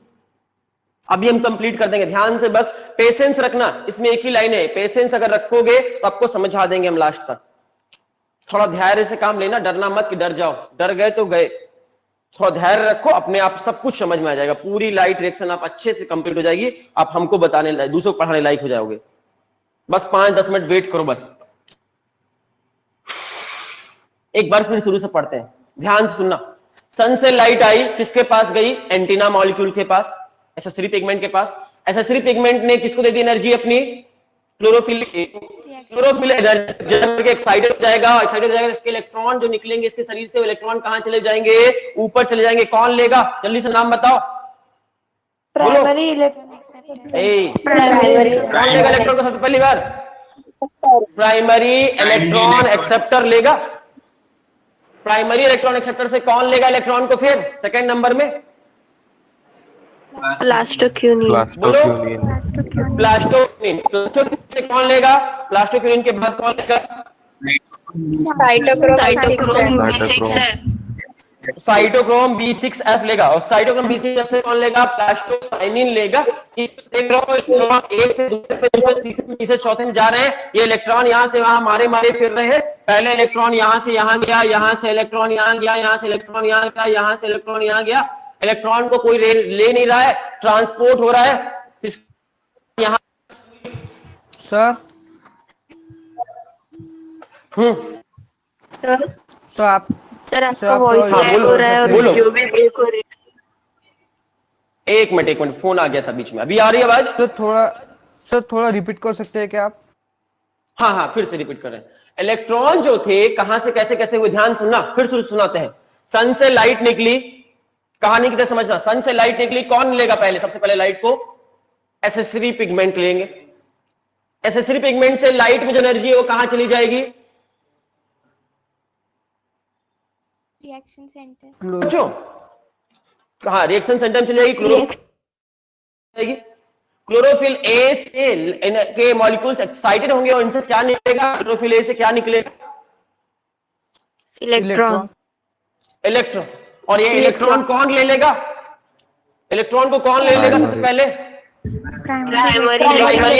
अभी हम कंप्लीट कर देंगे, ध्यान से बस पेशेंस रखना। इसमें एक ही लाइन है, पेशेंस अगर रखोगे तो आपको समझा देंगे हम लास्ट तक। थोड़ा धैर्य से काम लेना, डरना मत कि डर जाओ, डर गए तो गए। थोड़ा धैर्य रखो, अपने आप सब कुछ समझ में आ जाएगा। पूरी लाइट रिएक्शन आप अच्छे से कंप्लीट हो जाएगी, आप हमको बताने लायक, दूसरों को पढ़ाने लायक हो जाओगे। बस 5-10 मिनट वेट करो बस। एक बार फिर शुरू से पढ़ते हैं, ध्यान से सुनना। सन से लाइट आई, किसके पास गई? एंटीना मॉलिक्यूल के पास, एसेसरी पिगमेंट के पास। एसेसरी पिगमेंट ने किसको दे दी एनर्जी अपनी? क्लोरोफिल एनर्जी एक्साइटेड हो जाएगा। इसके इलेक्ट्रॉन जो निकलेंगे इसके शरीर से, वो इलेक्ट्रॉन कहां चले जाएंगे? ऊपर चले जाएंगे। कौन लेगा? जल्दी से नाम बताओ। प्राइमरी कौन लेगा इलेक्ट्रॉन को सबसे पहली बार? प्राइमरी इलेक्ट्रॉन एक्सेप्टर लेगा। प्राइमरी इलेक्ट्रॉन एक्सेप्टर से कौन लेगा इलेक्ट्रॉन को फिर सेकंड नंबर में? प्लास्टोक्यूनिन। प्लास्टोक्यूनिन। प्लास्टोक्यूनिन। प्लास्टोक्यूनिन से कौन लेगा? प्लास्टोक्यूनिन के बाद कौन लेगा? Cytochrome cytochrome. साइटोक्रोम B6F लेगा। और साइटोक्रोम B6F से कौन लेगा? प्लास्टोसाइनिन लेगा। देख रहे हो, इलेक्ट्रॉन एक से दूसरे पे, दूसरे तीसरे, तीसरे चौथे में जा रहे हैं। ये इलेक्ट्रॉन यहां से वहां मारे मारे फिर रहे हैं। पहले इलेक्ट्रॉन यहां से यहां गया, यहां से इलेक्ट्रॉन यहां गया, यहां से इलेक्ट्रॉन यहां गया, यहां से इलेक्ट्रॉन यहां गया। इलेक्ट्रॉन को कोई ले नहीं रहा है, ट्रांसपोर्ट हो रहा है। यहाँ सर सर तो आप सर आपका आप वॉइस हाँ, ब्रेक हो रहा है और बोलो। वीडियो भी ब्रेक हो रही है। एक मिनट, फोन आ गया था बीच में। अभी आ रही है आवाज? सर थोड़ा रिपीट कर सकते हैं क्या आप? हाँ, फिर से रिपीट कर रहे हैं। इलेक्ट्रॉन जो थे कहां से कैसे कैसे हुए, ध्यान सुनना, फिर से सुनाते हैं। सन से लाइट निकली, कहानी की तरह समझना। सन से लाइट निकली, कौन लेगा पहले? सबसे पहले लाइट को एसेसरी पिगमेंट लेंगे। एसेसरी पिगमेंट से लाइट में जो एनर्जी है वो कहां चली जाएगी? Reaction centre. बच्चों, कहा? रिएक्शन सेंटर में चली जाएगी। क्लोरोफिल ए से के मॉलिक्यूल्स एक्साइटेड होंगे और इनसे क्या निकलेगा? क्लोरोफिल ए से क्या निकलेगा? इलेक्ट्रॉन। इलेक्ट्रॉन। और ये इलेक्ट्रॉन कौन ले लेगा? इलेक्ट्रॉन को कौन ले लेगा सबसे पहले? प्राइमरी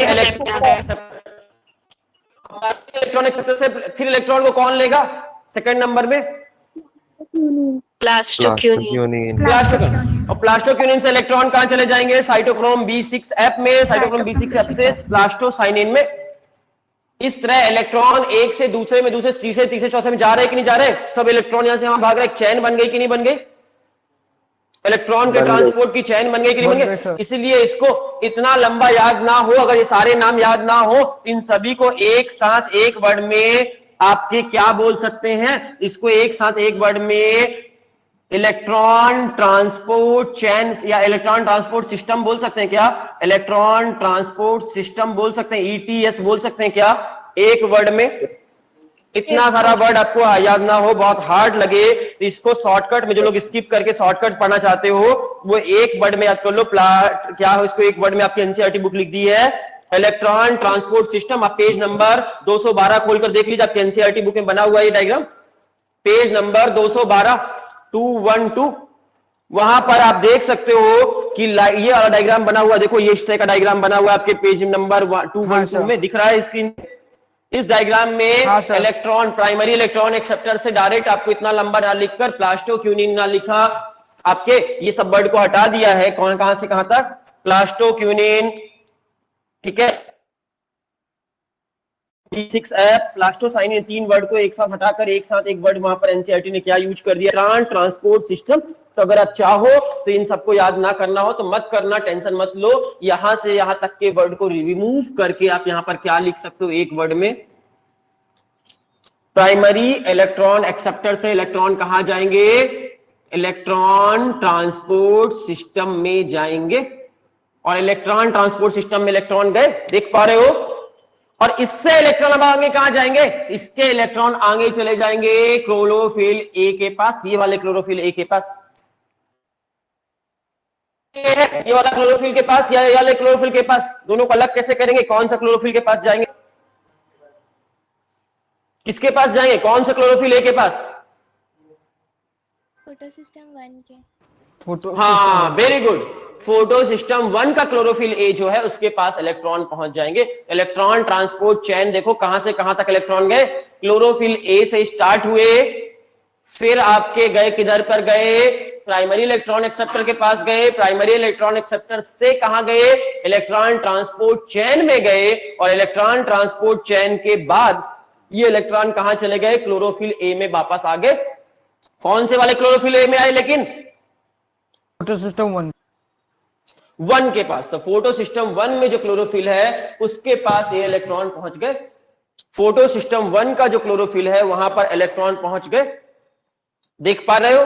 इलेक्ट्रॉन एक्सेप्टर से फिर इलेक्ट्रॉन को कौन लेगा सेकंड नंबर में? प्लास्टोक्यूनिन। और प्लास्टोक्यूनिन से इलेक्ट्रॉन कहां चले जाएंगे? साइटोक्रोम B6F में। साइटोक्रोम B6F से प्लास्टोसाइनिन में। इस तरह इलेक्ट्रॉन एक से दूसरे में, दूसरे तीसरे, तीसरे चौथे में जा रहे कि नहीं जा रहे? सब इलेक्ट्रॉन यहां से वहां भाग रहे। एक चैन बन गई कि नहीं बन गई? इलेक्ट्रॉन के ट्रांसपोर्ट की चैन बन गई कि नहीं बन गई? इसलिए इसको इतना लंबा याद ना हो, अगर ये सारे नाम याद ना हो, इन सभी को एक साथ एक वर्ड में आपके क्या बोल सकते हैं? इसको एक साथ एक वर्ड में इलेक्ट्रॉन ट्रांसपोर्ट चैन या इलेक्ट्रॉन ट्रांसपोर्ट सिस्टम बोल सकते हैं क्या? इलेक्ट्रॉन ट्रांसपोर्ट सिस्टम बोल सकते हैं, ETS बोल सकते हैं क्या एक वर्ड में? इतना सारा वर्ड आपको याद ना हो, बहुत हार्ड लगे, तो इसको शॉर्टकट में, जो लोग स्किप करके शॉर्टकट पढ़ना चाहते हो, वो एक वर्ड में याद कर लो। क्या हो, इसको एक वर्ड में आपकी एनसीईआरटी बुक लिख दी है, इलेक्ट्रॉन ट्रांसपोर्ट सिस्टम। आप पेज नंबर 212 खोलकर देख लीजिए, आपकी एनसीईआरटी बुक में बना हुआ है ये डायग्राम। पेज नंबर 212 212, वहां पर आप देख सकते हो कि ये वाला डायग्राम बना हुआ। देखो, ये इस तरह का डायग्राम बना हुआ है आपके पेज नंबर 212 में, दिख रहा है स्क्रीन। इस डायग्राम में इलेक्ट्रॉन, प्राइमरी इलेक्ट्रॉन एक्सेप्टर से डायरेक्ट आपको इतना लंबा ना लिखकर प्लास्टोक्यूनिन ना लिखा, आपके ये सब वर्ड को हटा दिया है। कौन, कहां से कहां तक? प्लास्टोक्यूनिन, ठीक है, B6F, प्लास्टोसाइनिन, तीन वर्ड को एक साथ हटाकर एक साथ एक वर्ड वहां पर एनसीईआरटी ने क्या यूज कर दिया? Transport system. तो अगर आप चाहो तो इन सबको याद ना करना हो तो मत करना, टेंशन मत लो। यहां से यहां तक के वर्ड को रिमूव करके आप यहां पर क्या लिख सकते हो एक वर्ड में? प्राइमरी इलेक्ट्रॉन एक्सेप्टर से इलेक्ट्रॉन कहां जाएंगे? इलेक्ट्रॉन ट्रांसपोर्ट सिस्टम में जाएंगे। और इलेक्ट्रॉन ट्रांसपोर्ट सिस्टम में इलेक्ट्रॉन गए, देख पा रहे हो? और इससे इलेक्ट्रॉन अब आगे कहां जाएंगे? इसके इलेक्ट्रॉन आगे चले जाएंगे क्लोरोफिल ए के पास, ये वाले क्लोरोफिल ए के पास, ये वाला क्लोरोफिल के पास या ये वाले क्लोरोफिल के पास। दोनों को अलग कैसे करेंगे? कौन सा क्लोरोफिल के पास जाएंगे? किसके पास जाएंगे? कौन सा क्लोरोफिल ए के पास? फोटो सिस्टम 1 के। फोटो, हाँ, वेरी गुड। फोटो सिस्टम 1 का क्लोरोफिल ए जो है उसके पास इलेक्ट्रॉन पहुंच जाएंगे। इलेक्ट्रॉन ट्रांसपोर्ट चैन देखो कहां से कहां तक इलेक्ट्रॉन गए? क्लोरोफिल ए से स्टार्ट हुए, फिर आपके गए किधर पर गए? प्राइमरी इलेक्ट्रॉन एक्सेप्टर के पास गए। प्राइमरी इलेक्ट्रॉन एक्सेप्टर से कहां गए? इलेक्ट्रॉन ट्रांसपोर्ट चैन में गए। और इलेक्ट्रॉन ट्रांसपोर्ट चैन के बाद ये इलेक्ट्रॉन कहां चले गए? क्लोरोफिल ए में वापस आ गए। कौन से वाले क्लोरोफिल ए में आए? लेकिन फोटो सिस्टम 1 के पास। तो फोटो सिस्टम 1 में जो क्लोरोफिल है उसके पास ये इलेक्ट्रॉन पहुंच गए। फोटो सिस्टम 1 का जो क्लोरोफिल है वहां पर इलेक्ट्रॉन पहुंच गए, देख पा रहे हो?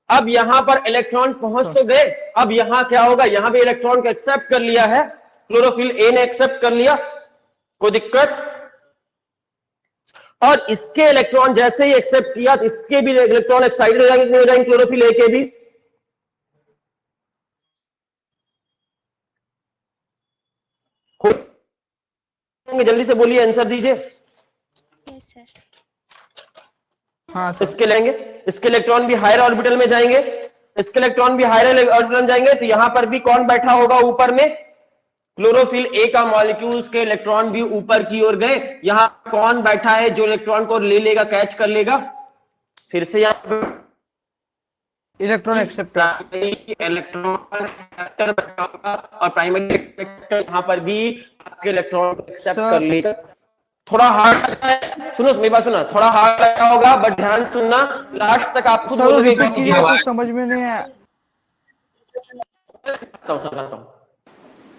अब यहां पर इलेक्ट्रॉन पहुंच तो गए, अब यहां क्या होगा? यहां भी इलेक्ट्रॉन को एक्सेप्ट कर लिया है, क्लोरोफिल ए ने एक्सेप्ट कर लिया, कोई दिक्कत? और इसके इलेक्ट्रॉन जैसे ही एक्सेप्ट किया तो इसके भी इलेक्ट्रॉन एक्साइटेड हो जाएंगे क्लोरोफिल ए के भी। जल्दी से बोलिए, आंसर दीजिए। Yes sir. हाँ सर। इसके लेंगे, इसके इलेक्ट्रॉन भी हायर ऑर्बिटल में जाएंगे, इसके इलेक्ट्रॉन भी हायर ऑर्बिटल में जाएंगे, तो यहां पर भी कौन बैठा होगा ऊपर में? क्लोरोफिल ए का मॉलिक्यूल्स के इलेक्ट्रॉन भी ऊपर की ओर गए। यहां कौन बैठा है जो इलेक्ट्रॉन को ले लेगा, कैच कर लेगा? फिर से यहां इलेक्ट्रॉन एक्सेप्टर। इलेक्ट्रॉन एक्सेप्टर बैठा होगा और प्राइमरी एक्सेप्टर यहां पर भी आपके इलेक्ट्रॉन को एक्सेप्ट कर लेगा। थोड़ा हार्ड लगता है, सुनो मेरी बात सुना, थोड़ा हार्ड लगा होगा बट ध्यान सुनना, लास्ट तक आप खुद बोलोगे रिपीट कीजिए, कुछ समझ में नहीं आया।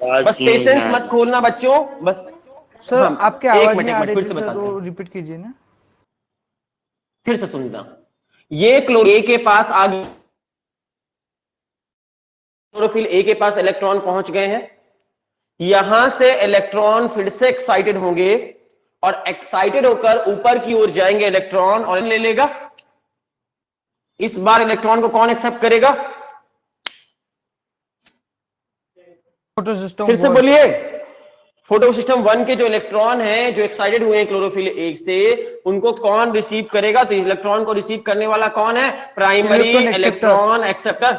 बस पेशेंस मत खोलना बच्चों, बस। सर हाँ, आपके एक आवाज मिनट, नहीं एक आ मिनट, रही फिर थी से सर, बताते तो हैं। रिपीट कीजिए ना। फिर से सुनना, ये क्लोरो ए के पास आ गए, क्लोरोफिल ए के पास इलेक्ट्रॉन पहुंच गए हैं। यहां से इलेक्ट्रॉन फिर से एक्साइटेड होंगे और एक्साइटेड होकर ऊपर की ओर जाएंगे इलेक्ट्रॉन और ले लेगा। इस बार इलेक्ट्रॉन को कौन एक्सेप्ट करेगा? फोटो सिस्टम फिर से बोलिए। फोटो सिस्टम 1 के जो इलेक्ट्रॉन हैं, जो एक्साइटेड हुए हैं क्लोरोफिल ए से, उनको कौन रिसीव करेगा? तो इलेक्ट्रॉन को रिसीव करने वाला कौन है? Primary electron acceptor.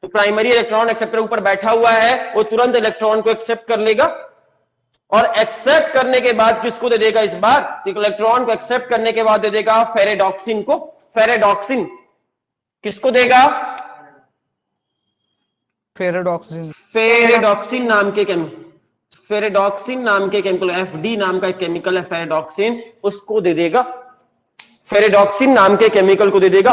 तो प्राइमरी इलेक्ट्रॉन एक्सेप्टर ऊपर बैठा हुआ है, वो तुरंत इलेक्ट्रॉन को एक्सेप्ट कर लेगा और एक्सेप्ट करने के बाद किसको दे देगा इस बार? तो इलेक्ट्रॉन को एक्सेप्ट करने के बाद दे देगा फेरेडॉक्सिन को। फेरेडॉक्सिन किसको देगा? फेरेडॉक्सिन। फेरेडॉक्सिन नाम के फेरेडॉक्सिन नाम के केमिकल, एफडी नाम का एक केमिकल है फेरेडॉक्सिन, उसको दे देगा। फेरेडॉक्सिन नाम के केमिकल को दे देगा।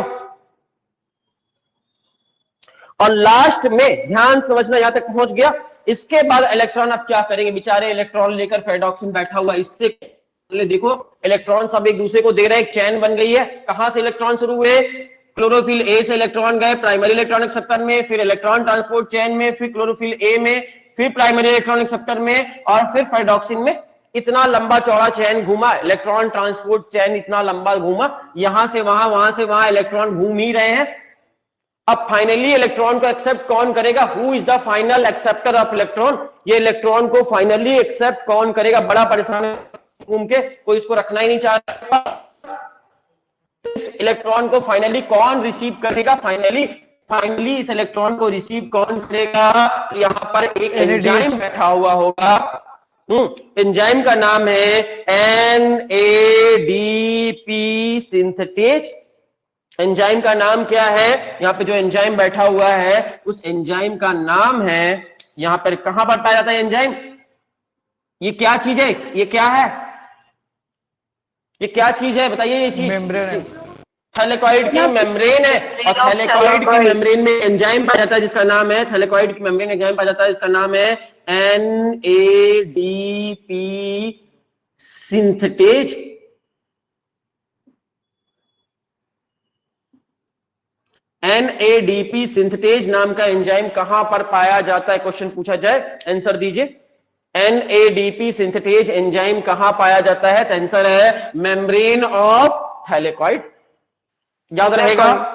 और लास्ट में ध्यान समझना, यहां तक पहुंच गया। इसके बाद इलेक्ट्रॉन अब क्या करेंगे? बेचारे इलेक्ट्रॉन लेकर फेरेडॉक्सिन बैठा हुआ, इससे देखो इलेक्ट्रॉन सब एक दूसरे को दे रहे हैं, एक चैन बन गई है। कहां से इलेक्ट्रॉन शुरू हुए? क्लोरोफिल ए से इलेक्ट्रॉन गए प्राइमरी इलेक्ट्रॉन एक्सेप्टर में, फिर इलेक्ट्रॉन ट्रांसपोर्ट चेन में, फिर क्लोरोफिल ए में, फिर प्राइमरी इलेक्ट्रॉन एक्सेप्टर में, और फिर फेरेडॉक्सिन में। इतना लंबा चौड़ा चैन घूमा, इलेक्ट्रॉन ट्रांसपोर्ट चैन इतना लंबा घूमा, यहां से वहां से वहां इलेक्ट्रॉन घूम ही रहे हैं। अब फाइनली इलेक्ट्रॉन को एक्सेप्ट कौन करेगा? Who is the final acceptor of electron? ये इलेक्ट्रॉन को फाइनली एक्सेप्ट कौन करेगा? बड़ा परेशान घूम के, कोई इसको रखना ही नहीं चाहता। इलेक्ट्रॉन को फाइनली कौन रिसीव करेगा? फाइनली इस इलेक्ट्रॉन को रिसीव कौन करेगा? यहां पर एक एंजाइम बैठा हुआ होगा। एंजाइम का नाम है NADP सिंथेटेज। एंजाइम का नाम क्या है? यहां पे जो एंजाइम बैठा हुआ है उस एंजाइम का नाम है, यहां पर कहां पर पाया जाता है एंजाइम? ये क्या चीज है? ये क्या है? ये क्या चीज है बताइए? ये चीज मेम्ब्रेन है। थैलेकॉइड की मेम्ब्रेन है, और थैलेकॉइड की मेम्ब्रेन में एंजाइम पाया जाता है जिसका नाम है, थैलेकॉइड की मेम्ब्रेन एंजाइम पाया जाता है जिसका नाम है NADP सिंथेटेज। NADP सिंथेटेज नाम का एंजाइम कहां पर पाया जाता है? क्वेश्चन पूछा जाए, आंसर दीजिए। NADP सिंथेटेज एंजाइम कहां पाया जाता है? तो आंसर है मेम्ब्रेन ऑफ थैलेकॉइड। याद रहेगा,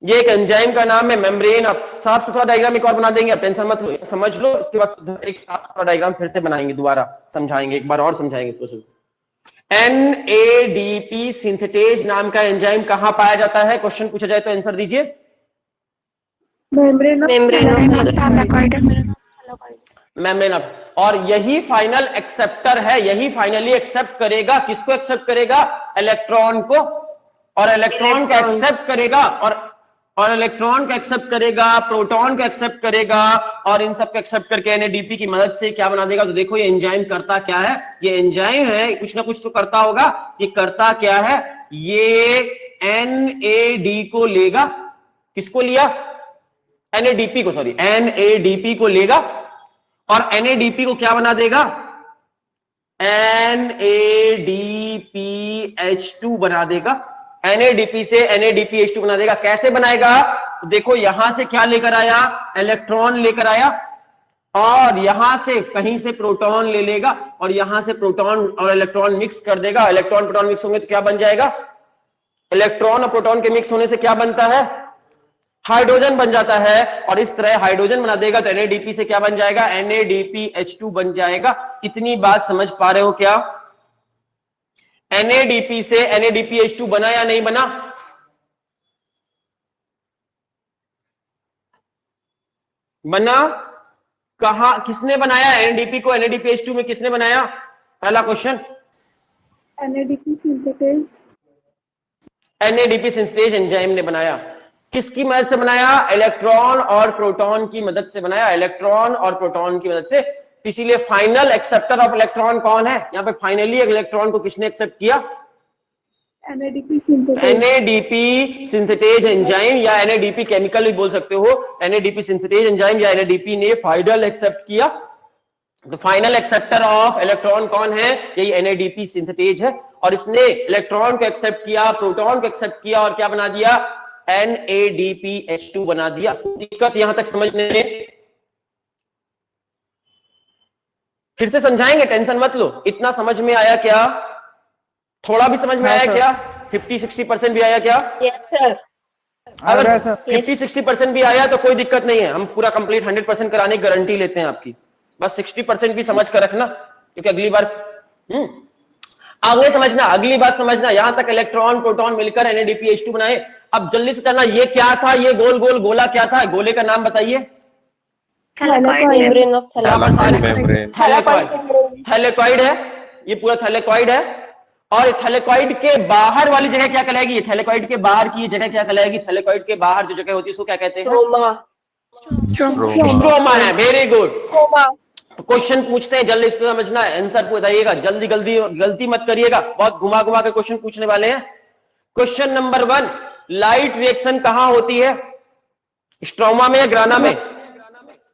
ये एक एंजाइम का नाम है मेम्ब्रेन। अब साफ सुथरा डायग्राम एक और बना देंगे, अब टेंशन मत लो, समझ लो। इसके बाद एक साफ सुथरा डायग्राम फिर से बनाएंगे, दोबारा समझाएंगे, एक बार और समझाएंगे इसको। NADP सिंथेटेज नाम का एंजाइम कहां पाया जाता है? क्वेश्चन पूछा जाए तो आंसर दीजिए। मेम्ब्रेन ऑफ मेम्ब्रेन ऑफ, और यही फाइनल एक्सेप्टर है, यही फाइनली एक्सेप्ट करेगा। किसको एक्सेप्ट करेगा? इलेक्ट्रॉन को। और इलेक्ट्रॉन का एक्सेप्ट करेगा, और इलेक्ट्रॉन का एक्सेप्ट करेगा, प्रोटॉन का एक्सेप्ट करेगा, और इन सब को एक्सेप्ट करके NADP की मदद से क्या बना देगा? तो देखो ये एंजाइम करता क्या है? ये एंजाइम है, कुछ ना कुछ तो करता होगा। ये करता क्या है? ये NAD को लेगा। किसको लिया? NADP को, सॉरी, NADP को लेगा, और NADP को क्या बना देगा? NADPH2 बना देगा। NADP से NADPH2 बना देगा। कैसे बनाएगा? तो देखो यहां से क्या लेकर आया? इलेक्ट्रॉन लेकर आया, और यहां से कहीं से प्रोटॉन ले लेगा, और यहां से प्रोटॉन और इलेक्ट्रॉन मिक्स कर देगा। इलेक्ट्रॉन प्रोटॉन मिक्स होंगे तो क्या बन जाएगा? इलेक्ट्रॉन और प्रोटॉन के मिक्स होने से क्या बनता है? हाइड्रोजन बन जाता है, और इस तरह हाइड्रोजन बना देगा तो NADP से क्या बन जाएगा, NADPH2 बन जाएगा। इतनी बात समझ पा रहे हो क्या? NADP से NADPH2 बना या नहीं बना? बना। कहा, किसने बनाया NADP को NADPH2 में, किसने बनाया? पहला question. NADP synthetase NADP synthetase enzyme ने बनाया। किसकी मदद से बनाया? इलेक्ट्रॉन और प्रोटॉन की मदद से बनाया, इलेक्ट्रॉन और प्रोटॉन की मदद से। इसीलिए फाइनल एक्सेप्टर ऑफ इलेक्ट्रॉन कौन है? यहाँ पे फाइनली एक इलेक्ट्रॉन को किसने एक्सेप्ट किया? NADP synthetase NADP synthetase enzyme, या NADP केमिकल भी बोल सकते हो। NADP सिंथेटेज एंजाइम या NADP ने फाइनल एक्सेप्ट किया। तो फाइनल एक्सेप्टर ऑफ इलेक्ट्रॉन कौन है? यही NADP सिंथेटेज है। और इसने इलेक्ट्रॉन को एक्सेप्ट किया, प्रोटॉन को एक्सेप्ट किया, और क्या बना दिया? NADPH2 बना दिया। दिक्कत यहां तक समझने में? फिर से समझाएंगे, टेंशन मत लो। इतना समझ में आया क्या? थोड़ा भी समझ में आया क्या? 50-60% भी आया क्या? Yes sir. अगर आ रहा है 50-60% भी आया तो कोई दिक्कत नहीं है, हम पूरा कंप्लीट 100% कराने की गारंटी लेते हैं आपकी। बस 60% भी समझ कर रखना, क्योंकि अगली बार आगे समझना, अगली बात समझना। यहां तक इलेक्ट्रॉन प्रोटॉन मिलकर NADPH2 बनाए। अब जल्दी से करना, ये क्या था? ये गोल गोल गोला क्या था? गोले का नाम बताइए। Membrane of thylakoid membrane. Thylakoid है, ये पूरा थैलेकॉइड है। और थैलेकॉइड के बाहर वाली जगह क्या कहलाएगी? ये थैलेकॉइड के बाहर की जगह क्या कहलाएगी? थैलेकॉइड के बाहर जो जगह होती है उसको क्या कहते हैं? स्ट्रोमा है। Very good. तो क्वेश्चन पूछते हैं, जल्दी से समझना है, आंसर बताइएगा, जल्दी जल्दी, गलती मत करिएगा, बहुत घुमा घुमा के क्वेश्चन पूछने वाले हैं। क्वेश्चन नंबर 1, लाइट रिएक्शन कहां होती है? स्ट्रोमा में या ग्राना में?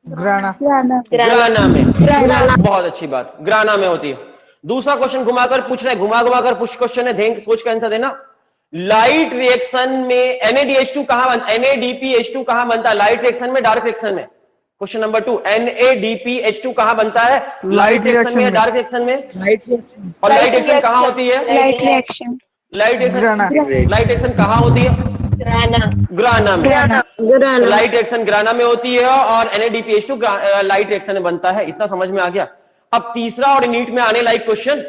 ग्राना ग्राना में। बहुत अच्छी बात, ग्राना में होती है। दूसरा क्वेश्चन घुमाकर पूछ रहे हैं, घुमा घुमा कर कुछ क्वेश्चन है, ध्यान सोच कर आंसर देना। लाइट रिएक्शन में NADH2 कहां बनता है? NADPH2 कहां बनता है? लाइट रिएक्शन में, डार्क रिएक्शन में? क्वेश्चन नंबर 2, NADPH2 कहां बनता है? लाइट रिएक्शन में या डार्क रिएक्शन में? और लाइट रिएक्शन कहां होती है? Light reaction light ग्राना। Reaction, light reaction कहां होती है? ग्राना में। तो लाइट रिएक्शन ग्राना में होती है, और NADPH2 लाइट रिएक्शन में बनता है। इतना समझ में आ गया। अब तीसरा और नीट में आने लायक क्वेश्चन,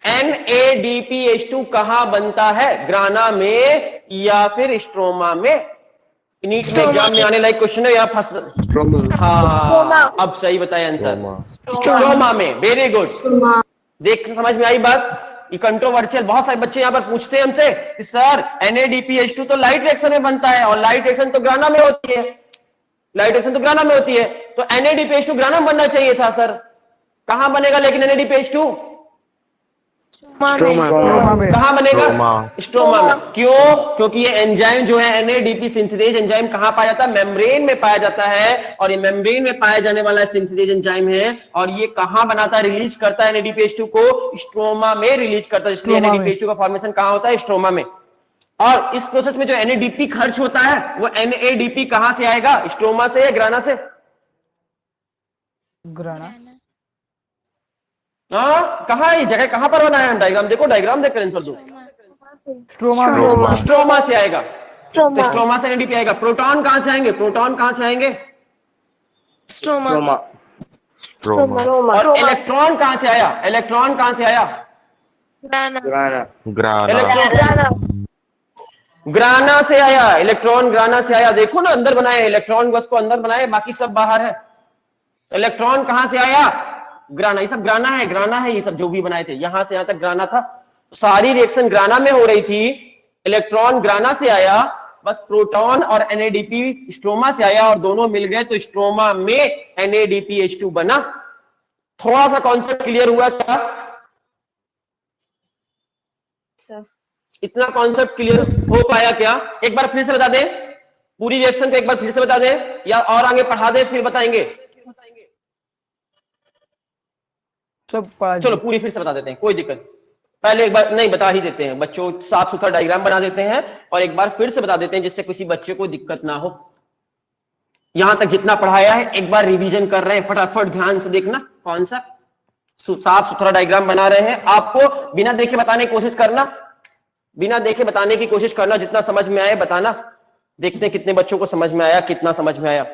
NADPH2 कहां बनता है? ग्राना में या फिर स्ट्रोमा में? नीट में एग्जाम में आने लायक क्वेश्चन है, यहाँ फंस। हाँ, अब सही बताया आंसर, स्ट्रोमा में। Very good. देख समझ में आई बात? ये कंट्रोवर्शियल, बहुत सारे बच्चे यहाँ पर पूछते हैं हमसे कि सर NADPH2 तो लाइट रिएक्शन में बनता है, और लाइट रिएक्शन तो ग्राना में होती है, लाइट रिएक्शन तो ग्राना में होती है, तो NADPH2 ग्राना में बनना चाहिए था सर। कहां बनेगा लेकिन NADPH2? कहां बनेगा? स्ट्रोमा में। क्यों? क्योंकि ये एंजाइम जो है NADP सिंथेटेज एंजाइम कहां पाया जाता है? मेम्ब्रेन में पाया जाता है, और ये मेम्ब्रेन में पाया जाने वाला सिंथेटेज एंजाइम है, और ये कहां बनाता है, रिलीज करता है NADPH2 को? स्ट्रोमा में रिलीज करता है। इसलिए NADPH2 का फॉर्मेशन कहां होता है? स्ट्रोमा में। और इस प्रोसेस में जो NADP खर्च होता है, वो NADP कहां से आएगा? स्ट्रोमा से या ग्राना से? ग्राना। हाँ, कहा ये जगह कहां पर बनाया है? डायग्राम देखो, डायग्राम देखकर आंसर दो। स्ट्रोमा से आएगा, तो स्ट्रोमा से NADP आएगा। प्रोटॉन कहां से आएंगे? प्रोटॉन कहां से आएंगे? स्ट्रोमा। और इलेक्ट्रॉन कहां से आया? इलेक्ट्रॉन कहां से आया? ग्राना। ग्राना से आया। इलेक्ट्रॉन ग्राना से आया। देखो ना, अंदर बनाए इलेक्ट्रॉन, बस को अंदर बनाए, बाकी सब बाहर है। इलेक्ट्रॉन कहां से आया? ग्राना। ये सब ग्राना है, ये सब जो भी बनाए थे, यहां से यहां तक ग्राना था। सारी रिएक्शन ग्राना में हो रही थी, इलेक्ट्रॉन ग्राना से आया, बस प्रोटॉन और NADP स्ट्रोमा से आया, और दोनों मिल गए तो स्ट्रोमा में NADPH2 बना। थोड़ा सा कॉन्सेप्ट क्लियर हुआ क्या? इतना कॉन्सेप्ट क्लियर हो पाया क्या? एक बार फिर से बता दें, पूरी रिएक्शन को एक बार फिर से बता दें, या और आगे पढ़ा दें फिर बताएंगे? चलो पूरी फिर से बता देते हैं, कोई दिक्कत। पहले एक बार नहीं बता ही देते हैं, बच्चों साफ सुथरा डायग्राम बना देते हैं, और एक बार फिर से बता देते हैं, जिससे किसी बच्चे को दिक्कत ना हो। यहां तक जितना पढ़ाया है एक बार रिवीजन कर रहे हैं, फटाफट ध्यान से देखना। कौन सा साफ सुथरा डायग्राम बना रहे हैं, आपको बिना देखे बताने की कोशिश करना, बिना देखे बताने की कोशिश करना, जितना समझ में आए बताना। देखते हैं कितने बच्चों को समझ में आया, कितना समझ में आया।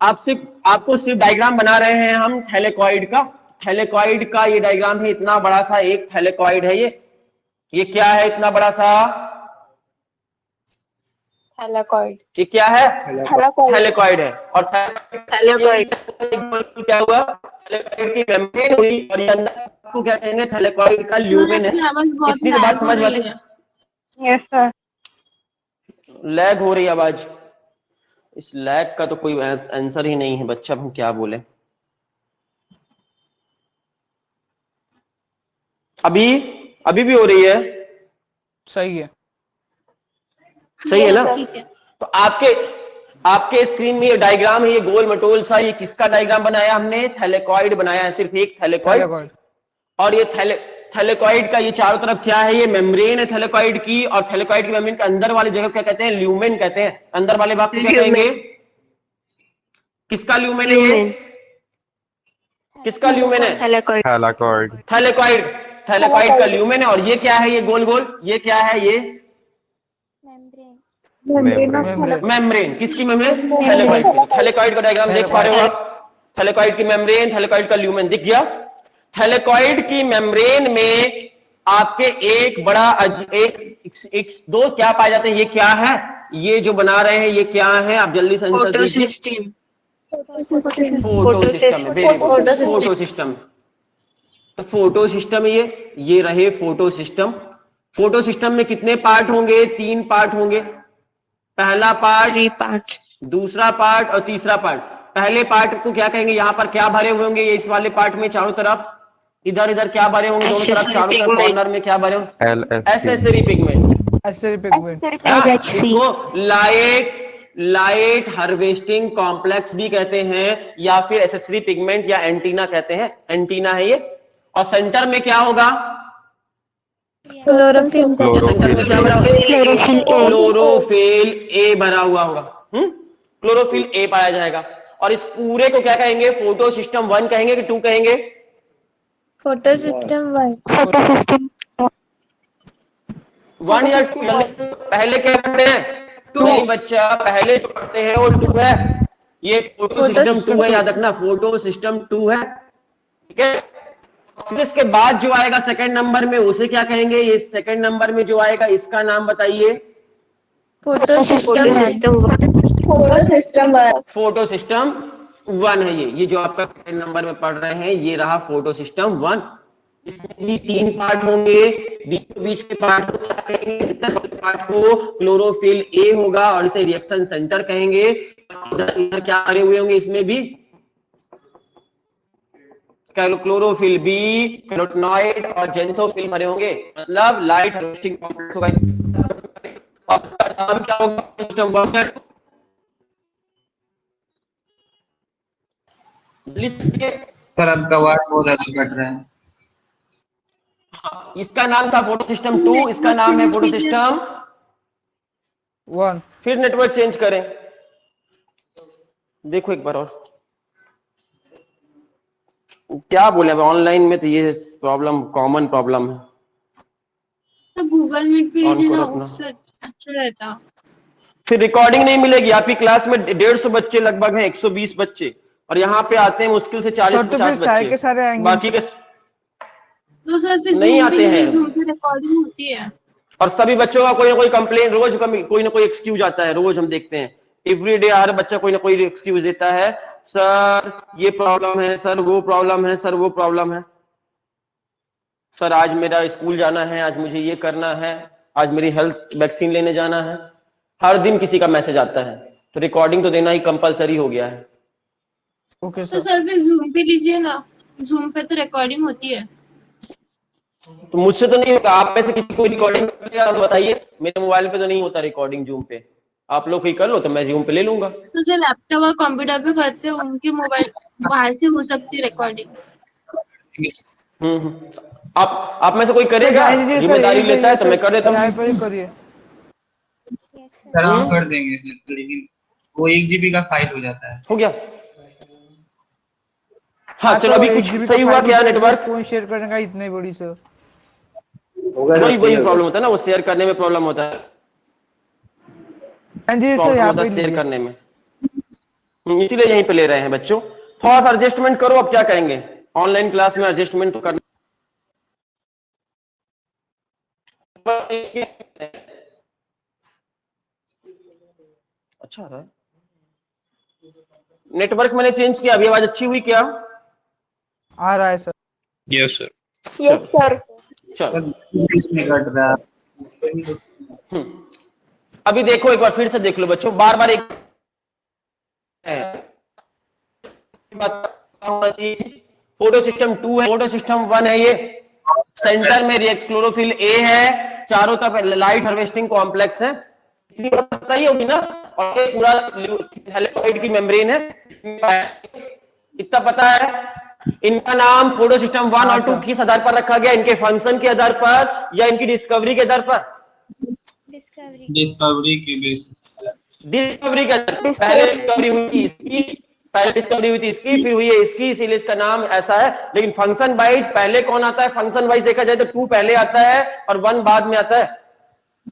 आपको सिर्फ डायग्राम बना रहे हैं हम थैलेकॉइड का। थैलेकॉइड का ये डायग्राम है, इतना बड़ा सा एक थैलेकॉइड है ये क्या है इतना बड़ा सा? थैलेकॉइड। ये क्या है? थैलेकॉइड। थैलेकॉइड है। और थैलेकॉइड क्या हुआ? थैलेकॉइड की मेम्ब्रेन हुई और ये अंदर आपको क्या कहेंगे? थैलेकॉइड का ल्यूमेन है। इतनी तो बात समझ में आती है? Yes sir. लैग हो रही है आवाज। इस लैग का तो कोई आंसर ही नहीं है बच्चा, हम क्या बोले। अभी भी हो रही है? सही है। सही है ना? तो आपके स्क्रीन में ये डायग्राम है, ये गोल मटोल सा, ये किसका डायग्राम बनाया हमने? थैलेकॉइड बनाया है, सिर्फ एक थैलेकॉइड। और ये थैलेकॉइड का ये चारों तरफ क्या है? ये मेम्ब्रेन है थैलेकॉइड की, और थैलेकॉइड की मेम्ब्रेन के अंदर वाली जगह क्या कहते हैं? ल्यूमेन कहते हैं। अंदर वाले भाग को क्या कहेंगे? किसका ल्यूमेन है ये? किसका ल्यूमेन है? थैलेकॉइड। थैलेकॉइड का ल्यूमेन है। और ये क्या है? ये गोल गोल ये क्या है? ये मेम्ब्रेन। किसकी मेम्ब्रेन? थैलेकॉइड की। थैलेकॉइड का डायग्राम देख पा रहे हो आप? थैलेकॉइड की मेम्ब्रेन, थैलेकॉइड का ल्यूमेन दिख गया। थैलेकॉइड की मेम्ब्रेन में आपके एक बड़ा एक दो क्या पाए जाते हैं? ये क्या है? ये जो बना रहे हैं ये क्या है? आप जल्दी से आंसर दीजिए। फोटो सिस्टम है। Very good, photo system. तो फोटो सिस्टम ये रहे फोटो सिस्टम। फोटो सिस्टम में कितने पार्ट होंगे? 3 पार्ट होंगे। पहला पार्ट, दूसरा पार्ट और तीसरा पार्ट। पहले पार्ट को क्या कहेंगे? यहां पर क्या भरे हुए होंगे? ये इस वाले पार्ट में चारों तरफ, इधर इधर क्या भरे होंगे? दोनों तरफ, चारों तरफ कॉर्नर में क्या भरे होंगे? Accessory pigment. इसको लाइट हार्वेस्टिंग कॉम्प्लेक्स भी कहते हैं, या फिर एसेसरी पिगमेंट या एंटीना कहते हैं। एंटीना है ये। और सेंटर में क्या होगा? क्लोरोफिल। सेंटर में क्या भरा होगा? क्लोरोफिल ए भरा हुआ होगा। क्लोरोफिल ए पाया जाएगा। और इस पूरे को क्या कहेंगे? फोटो सिस्टम 1 कहेंगे कि 2 कहेंगे? फोटो सिस्टम 1 या 2? पहले क्या पढ़ते हैं? नहीं बच्चा, पहले जो पढ़ते हैं वो 2 है। ये फोटो सिस्टम 2 है, याद रखना, फोटो सिस्टम 2 है। ठीक है। फिर इसके बाद जो आएगा सेकंड नंबर में, उसे क्या कहेंगे? ये सेकंड नंबर में जो आएगा इसका नाम बताइए। फोटो सिस्टम 1 है ये जो आपका सेकंड नंबर में पढ़ रहे हैं, ये रहा फोटो सिस्टम 1। इसमें भी 3 पार्ट होंगे। बीच के पार्ट को क्या कहेंगे? पार्ट को क्लोरोफिल ए होगा और इसे रिएक्शन सेंटर कहेंगे। इधर क्या भरे हुए होंगे? इसमें भी क्लोरोफिल बी, कैरोटिनॉइड और जेंथोफिल भरे होंगे। मतलब लाइट हार्वेस्टिंग कॉम्प्लेक्स होगा। नाम क्या होगा? सिस्टम 1। सर आपका आवाज बहुत ज्यादा कट रहा है। इसका नाम था फोटो सिस्टम 2, इसका नाम है फोटो सिस्टम 1। फिर नेटवर्क चेंज करें, देखो एक बार और क्या बोले। अब ऑनलाइन में तो ये प्रॉब्लम कॉमन प्रॉब्लम है। तो गूगल मीट पे लीजिए ना, उससे अच्छा रहता। फिर रिकॉर्डिंग नहीं मिलेगी। आपकी क्लास में 150 बच्चे लगभग हैं, 120 बच्चे, और यहाँ पे आते हैं मुश्किल से 40-50 बच्चे। सारे बाकी के तो सर फिर नहीं आते हैं। जूम पे रिकॉर्डिंग होती है। और सभी बच्चों का कोई ना कोई कंप्लेन, रोज कोई ना कोई एक्सक्यूज आता है। रोज हम देखते हैं, एवरीडे हर बच्चा कोई ना कोई एक्सक्यूज देता है। सर ये प्रॉब्लम है, सर वो प्रॉब्लम है, सर वो प्रॉब्लम है, सर आज मेरा स्कूल जाना है, आज मुझे ये करना है, आज मेरी हेल्थ वैक्सीन लेने जाना है। हर दिन किसी का मैसेज आता है, तो रिकॉर्डिंग तो देना ही कंपलसरी हो गया है। ओके तो सर फिर जूम पे लीजिए ना, जूम पे तो रिकॉर्डिंग होती है। तो मुझसे तो नहीं होता, आप में से किसी को रिकॉर्डिंग तो बताइए। मेरे मोबाइल पे तो नहीं होता रिकॉर्डिंग जूम पे। आप लोग ही कर लो तो मैं जूम पे ले लूंगा। तो जो लैपटॉप और कंप्यूटर पे करते हैं उनके मोबाइल बाहर से हो सकती है रिकॉर्डिंग। आप में से कोई करेगा, जिम्मेदारी लेता है तो मैं कर देता हूँ। सर हम कर देंगे, लेकिन वो 1 GB का फाइल हो जाता है। हो गया। हाँ चलो, अभी कुछ सही हुआ क्या? नेटवर्क फोन शेयर करने का इतनी बड़ी सर वही प्रॉब्लम होता है ना, वो शेयर करने में प्रॉब्लम होता है। हाँ जी सर, प्रॉब्लम यहाँ होता पे है शेयर नहीं है। करने में। इसीलिए यहीं पे ले रहे हैं बच्चों। थोड़ा सा एडजस्टमेंट करो, अब क्या करेंगे, ऑनलाइन क्लास में एडजस्टमेंट तो करना। अच्छा रहा है, नेटवर्क मैंने चेंज किया, अभी आवाज अच्छी हुई क्या? आ रहा है sir. Yes sir. Yes sir. चलो इसमें कट रहा है। अभी देखो, एक बार फिर से देख लो बच्चों, बार बार एक फोटो सिस्टम 2 है, फोटो सिस्टम 1 है। ये सेंटर में क्लोरोफिल ए है, चारों तरफ लाइट हार्वेस्टिंग कॉम्प्लेक्स है, इतनी बात पता ही होगी ना। और ये पूरा हेलिकोइड की मेम्ब्रेन है, इतना पता है। इनका नाम फोटो सिस्टम 1 और 2 किस आधार पर रखा गया, इनके फंक्शन के आधार पर या इनकी डिस्कवरी के आधार पर? डिस्कवरी के बेसिस पर। डिस्कवरी का पहले डिस्कवरी हुई थी इसकी, पहले डिस्कवरी हुई थी इसकी, फिर हुई है इसकी, इसीलिए इसका नाम ऐसा है। लेकिन फंक्शन वाइज पहले कौन आता है, फंक्शन वाइज देखा जाए तो 2 पहले आता है और 1 बाद में आता है,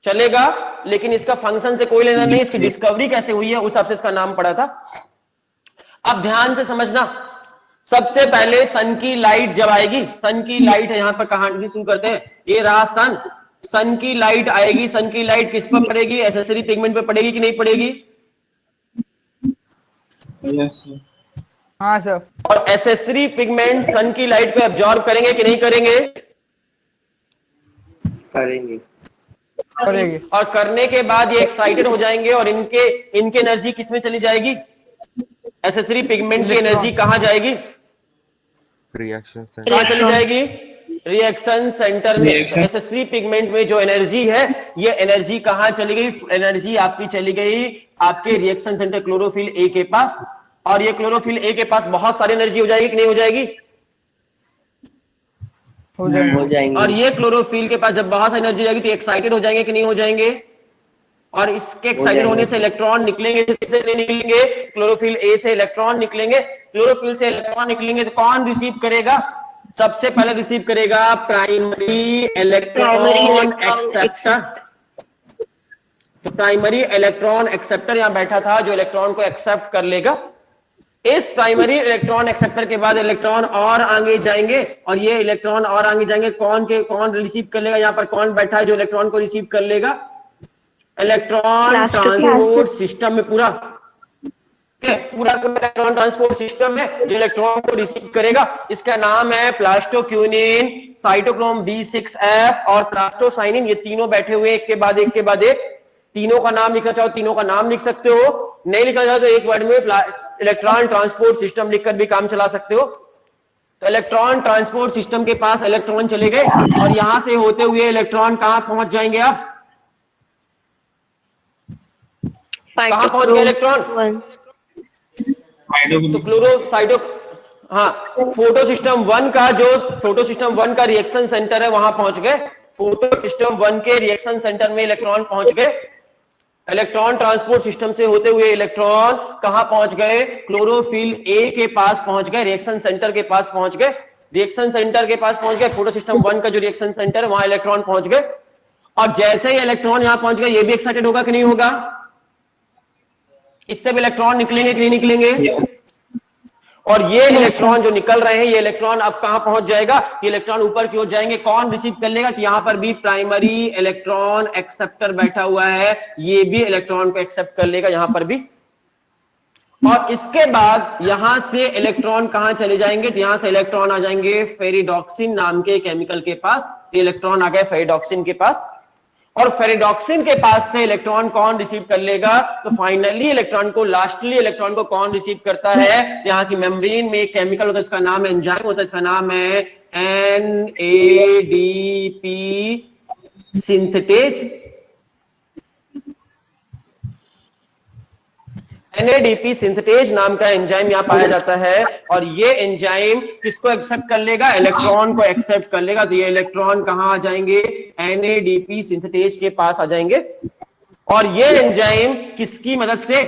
चलेगा। लेकिन इसका फंक्शन से कोई लेना नहीं, इसकी डिस्कवरी कैसे हुई है उस हिसाब से इसका नाम पड़ा था। अब ध्यान से समझना, सबसे पहले सन की लाइट जब आएगी, सन की लाइट है, यहां पर कहानी शुरू करते हैं, ये रहा सन। सन की लाइट आएगी, सन की लाइट किस पर पड़ेगी, एसेसरी पिगमेंट पे पड़ेगी कि नहीं पड़ेगी? Yes sir. हाँ सर। और एसेसरी पिगमेंट सन की लाइट को एब्जॉर्ब करेंगे कि नहीं करेंगे? करेंगे। करेंगे। और करने के बाद ये एक्साइटेड हो जाएंगे और इनके एनर्जी किसमें चली जाएगी? एसेसरी पिगमेंट की एनर्जी कहां जाएगी? रिएक्शन से कहां चली जाएगी? रिएक्शन सेंटर में। एसेसरी पिगमेंट में जो एनर्जी है, ये एनर्जी कहां चली गई? एनर्जी आपकी चली गई आपके रिएक्शन सेंटर क्लोरोफिल ए के पास। और ये क्लोरोफिल ए के पास बहुत सारी एनर्जी हो जाएगी कि नहीं हो जाएगी? हो जाएंगे। और ये क्लोरोफिल के पास जब बहुत सारी एनर्जी जाएगी तो एक्साइटेड हो जाएंगे कि नहीं हो जाएंगे? और इसके एक्साइटेड होने से इलेक्ट्रॉन निकलेंगे, से नहीं निकलेंगे, क्लोरोफिल ए से इलेक्ट्रॉन निकलेंगे। क्लोरोफिल से इलेक्ट्रॉन निकलेंगे तो कौन रिसीव करेगा? सबसे पहले रिसीव करेगा प्राइमरी इलेक्ट्रॉन एक्सेप्टर। तो प्राइमरी इलेक्ट्रॉन एक्सेप्टर यहां बैठा था जो इलेक्ट्रॉन को एक्सेप्ट कर लेगा। इस प्राइमरी इलेक्ट्रॉन एक्सेप्टर के बाद इलेक्ट्रॉन और आगे जाएंगे, और ये इलेक्ट्रॉन और आगे जाएंगे, कौन रिसीव कर लेगा? यहां पर कौन बैठा है जो इलेक्ट्रॉन को रिसीव कर लेगा? इलेक्ट्रॉन ट्रांसपोर्ट सिस्टम में पूरा इलेक्ट्रॉन ट्रांसपोर्ट सिस्टम में जो इलेक्ट्रॉन को रिसीव करेगा, इसका नाम है प्लास्टोक्यूनिन, साइटोक्रोम B6F और प्लास्टोसाइनिन। ये तीनों बैठे हुए एक के बाद एक के बाद एक। तीनों का नाम लिखना चाहो तीनों का नाम लिख सकते हो, नहीं लिखना चाहो तो एक वर्ड में इलेक्ट्रॉन ट्रांसपोर्ट सिस्टम लिखकर भी काम चला सकते हो। तो इलेक्ट्रॉन ट्रांसपोर्ट सिस्टम के पास इलेक्ट्रॉन चले गए और यहां से होते हुए इलेक्ट्रॉन कहां पहुंच जाएंगे? अब कहां पहुंच गए इलेक्ट्रॉन? तो क्लोरोसाइटो, हाँ, फोटो सिस्टम 1 का जो फोटो सिस्टम 1 का रिएक्शन सेंटर है वहां पहुंच गए। फोटो सिस्टम 1 के रिएक्शन सेंटर में इलेक्ट्रॉन पहुंच गए। इलेक्ट्रॉन ट्रांसपोर्ट सिस्टम से होते हुए इलेक्ट्रॉन कहां पहुंच गए? क्लोरोफिल ए के पास पहुंच गए, रिएक्शन सेंटर के पास पहुंच गए। रिएक्शन सेंटर के पास पहुंच गए, फोटो सिस्टम 1 का जो रिएक्शन सेंटर है वहां इलेक्ट्रॉन पहुंच गए। और जैसे ही इलेक्ट्रॉन यहां पहुंच गए, ये भी एक्साइटेड होगा कि नहीं होगा? इससे भी इलेक्ट्रॉन निकलेंगे कि नहीं निकलेंगे? और ये इलेक्ट्रॉन जो निकल रहे हैं, ये इलेक्ट्रॉन अब कहां पहुंच जाएगा? ये इलेक्ट्रॉन ऊपर की ओर जाएंगे, कौन रिसीव कर लेगा? कि यहां पर भी प्राइमरी इलेक्ट्रॉन एक्सेप्टर बैठा हुआ है, ये भी इलेक्ट्रॉन को एक्सेप्ट कर लेगा यहां पर भी। और इसके बाद यहां से इलेक्ट्रॉन कहां चले जाएंगे? तो यहां से इलेक्ट्रॉन आ जाएंगे फेरिडॉक्सिन नाम के केमिकल के पास। ये इलेक्ट्रॉन आ गए फेरिडॉक्सिन के पास, और फेरिडॉक्सिन के पास से इलेक्ट्रॉन कौन रिसीव कर लेगा? तो फाइनली इलेक्ट्रॉन को, लास्टली इलेक्ट्रॉन को कौन रिसीव करता है? यहाँ की मेम्ब्रेन में एक केमिकल होता है, इसका नाम है एंजाइम होता है, इसका नाम है NADP सिंथेटेज। NADP सिंथेटेज नाम का एंजाइम यहां पाया जाता है, और ये एंजाइम किसको एक्सेप्ट कर लेगा? इलेक्ट्रॉन को एक्सेप्ट कर लेगा। तो ये इलेक्ट्रॉन कहां आ जाएंगे? NADP सिंथेटेज के पास आ जाएंगे। और ये एंजाइम किसकी मदद से?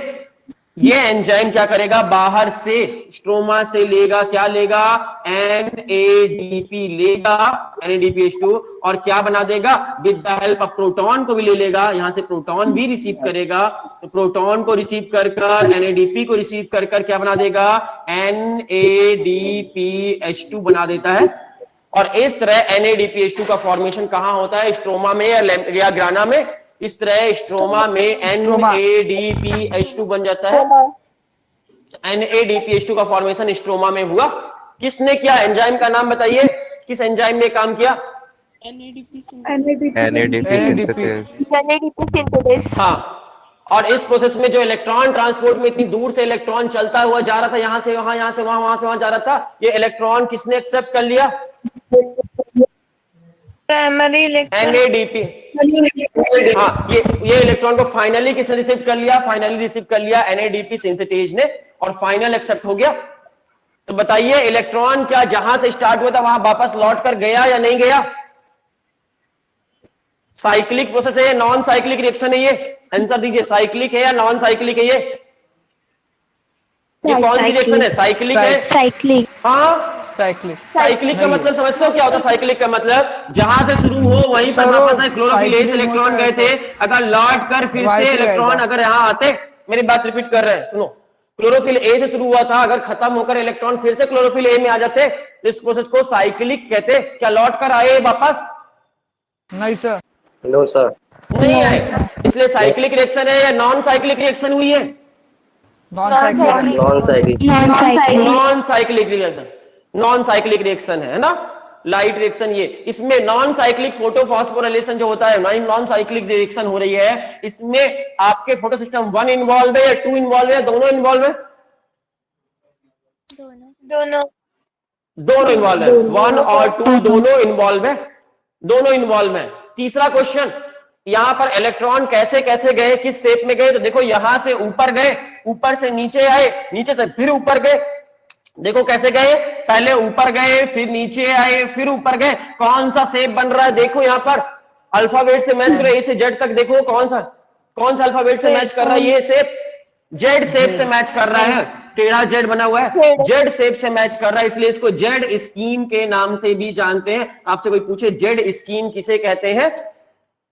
ये एंजाइम क्या करेगा, बाहर से स्ट्रोमा से लेगा, क्या लेगा, NADP लेगा, NADPH2, और क्या बना देगा, with the help of proton को भी ले लेगा, यहां से प्रोटॉन भी रिसीव करेगा, तो प्रोटॉन को रिसीव कर NADP को रिसीव कर क्या बना देगा, NADPH2 बना देता है। और इस तरह NADPH2 का फॉर्मेशन कहां होता है, स्ट्रोमा में या ग्राना में। इस तरह स्ट्रोमा में NADPH2 बन जाता है। NADPH2 का फॉर्मेशन स्ट्रोमा में हुआ। किसने किया, एंजाइम का नाम बताइए, किस एंजाइम ने काम किया? NADP synthesis. हाँ, और इस प्रोसेस में जो इलेक्ट्रॉन ट्रांसपोर्ट में इतनी दूर से इलेक्ट्रॉन चलता हुआ जा रहा था, यहां से वहां, यहां से वहां, वहां से वहां जा रहा था, ये इलेक्ट्रॉन किसने एक्सेप्ट कर लिया? Primary electron. NADP। हाँ, ये इलेक्ट्रॉन को फाइनली किसने रिसीव कर लिया? फाइनली रिसीव कर लिया NADP सिंथेटेज ने, और फाइनल एक्सेप्ट हो गया। तो बताइए इलेक्ट्रॉन क्या जहां से स्टार्ट हुआ था वहां वापस लौट कर गया या नहीं गया? साइक्लिक प्रोसेस है या नॉन साइक्लिक रिएक्शन है? ये आंसर दीजिए, साइक्लिक है या नॉन साइक्लिक है? ये कौन सी रिएक्शन है? साइक्लिक है। Cyclic. हाँ, साइक्लिक। साइक्लिक का मतलब समझते हो क्या होता है? साइक्लिक का मतलब जहां से शुरू हो वहीं पर वापस आए। क्लोरोफिल ए से इलेक्ट्रॉन गए थे, अगर लौट कर फिर से इलेक्ट्रॉन अगर यहाँ आते, मेरी बात रिपीट कर रहे हैं, सुनो, क्लोरोफिल ए से शुरू हुआ था, अगर खत्म होकर इलेक्ट्रॉन फिर से क्लोरोफिल ए में आ जाते, इस प्रोसेस को साइक्लिक कहते। क्या लौट कर आए वापस? नहीं सर। नो सर नहीं आए, इसलिए साइक्लिक रिएक्शन है या नॉन साइक्लिक रिएक्शन हुई है? Non cyclic. Non cyclic non cyclic reaction, non cyclic reaction है ना, लाइट रिएक्शन। ये इसमें नॉन साइक्लिक फोटोफॉस्फोराइलेशन जो होता है, नॉन साइक्लिक रिएक्शन हो रही है, इसमें आपके फोटो सिस्टम 1 इन्वॉल्व है या 2 इन्वॉल्व है, दोनों इन्वॉल्व है? दोनों दोनों इन्वॉल्व है, 1 और 2 दोनों इन्वॉल्व है, दोनों इन्वॉल्व है। तीसरा क्वेश्चन, यहां पर इलेक्ट्रॉन कैसे कैसे गए, किस शेप में गए? तो देखो यहां से ऊपर गए, ऊपर से नीचे आए, नीचे से फिर ऊपर गए। देखो कैसे गए, पहले ऊपर गए, फिर नीचे आए, फिर ऊपर गए। कौन सा शेप बन रहा है देखो यहां पर, अल्फाबेट से मैच कर रहा है, ए से जेड तक देखो कौन सा अल्फाबेट से मैच कर रहा है, ये शेप जेड शेप से मैच कर रहा है, टेढ़ा जेड बना हुआ है, जेड शेप से मैच कर रहा है, इसलिए इसको जेड स्कीम के नाम से भी जानते हैं। आपसे कोई पूछे जेड स्कीम किसे कहते हैं,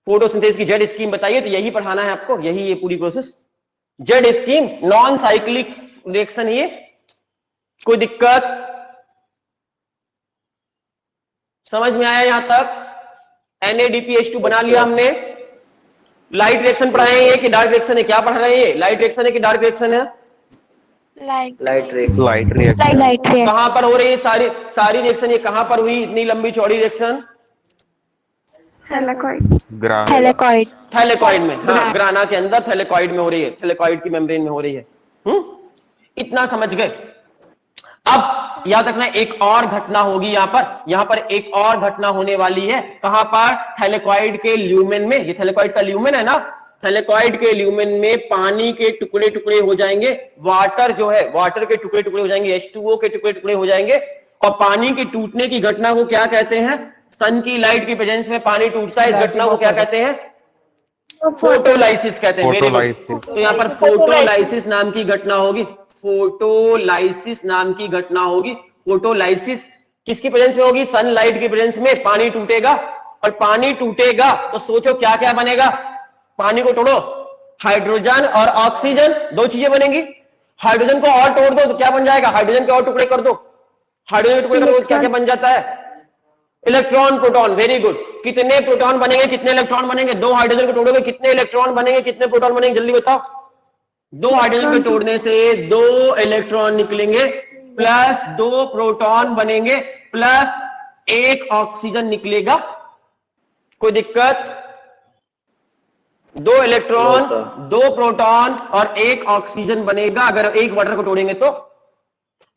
फोटोसिंथेसिस की जेड स्कीम बताइए, तो यही पढ़ाना है आपको, यही ये पूरी process. Z scheme non cyclic reaction, ये कोई दिक्कत समझ में आया यहां तक? NADPH2 बना लिया हमने। लाइट रिएक्शन पढ़ाए हैं ये कि डार्क रिएक्शन है? क्या पढ़ रहे हैं ये, लाइट रिएक्शन है कि डार्क रिएक्शन है? लाइट रिएक्शन कहां पर हो रही है सारी रिएक्शन, ये कहां पर हुई इतनी लंबी चौड़ी रिएक्शन? थैलेकॉइड में, हाँ, ग्राना के अंदर थैलेकॉइड में हो रही है, थैलेकॉइड की मेम्ब्रेन में हो रही है। इतना समझ गए। अब याद रखना एक और घटना होगी यहां पर एक और घटना होने वाली है। कहां पर? थैलेकॉइड के ल्यूमेन में। ये थैलेकॉइड का ल्यूमेन है ना, थैलेकॉइड के ल्यूमेन में पानी के टुकड़े टुकड़े हो जाएंगे, वाटर जो है वाटर के टुकड़े टुकड़े हो जाएंगे, H2O के टुकड़े टुकड़े हो जाएंगे। और पानी के टूटने की घटना को क्या कहते हैं? सन की लाइट की प्रेजेंस में पानी टूटता है, इस घटना को क्या कहते हैं? फोटोलाइसिस कहते हैं। Very good. तो यहाँ पर फोटोलाइसिस नाम की घटना होगी, फोटोलाइसिस नाम की घटना होगी। फोटोलाइसिस किसकी प्रेजेंस में होगी? सनलाइट की प्रेजेंस में पानी टूटेगा, और पानी टूटेगा तो सोचो क्या क्या बनेगा? पानी को तोड़ो, हाइड्रोजन और ऑक्सीजन, दो चीजें बनेंगी। हाइड्रोजन को और तोड़ दो तो क्या बन जाएगा? हाइड्रोजन के और टुकड़े कर दो, हाइड्रोजन टुकड़े कर दो, क्या क्या बन जाता है? Electron proton. Very good. कितने प्रोटॉन बनेंगे, कितने इलेक्ट्रॉन बनेंगे? दो हाइड्रोजन को तोड़ोगे कितने इलेक्ट्रॉन बनेंगे, कितने प्रोटॉन बनेंगे, जल्दी बताओ। दो हाइड्रोजन को तोड़ने से दो इलेक्ट्रॉन निकलेंगे, प्लस दो प्रोटॉन बनेंगे, प्लस एक ऑक्सीजन निकलेगा। कोई दिक्कत? दो इलेक्ट्रॉन, दो प्रोटॉन और एक ऑक्सीजन बनेगा अगर एक वाटर को तोड़ेंगे तो।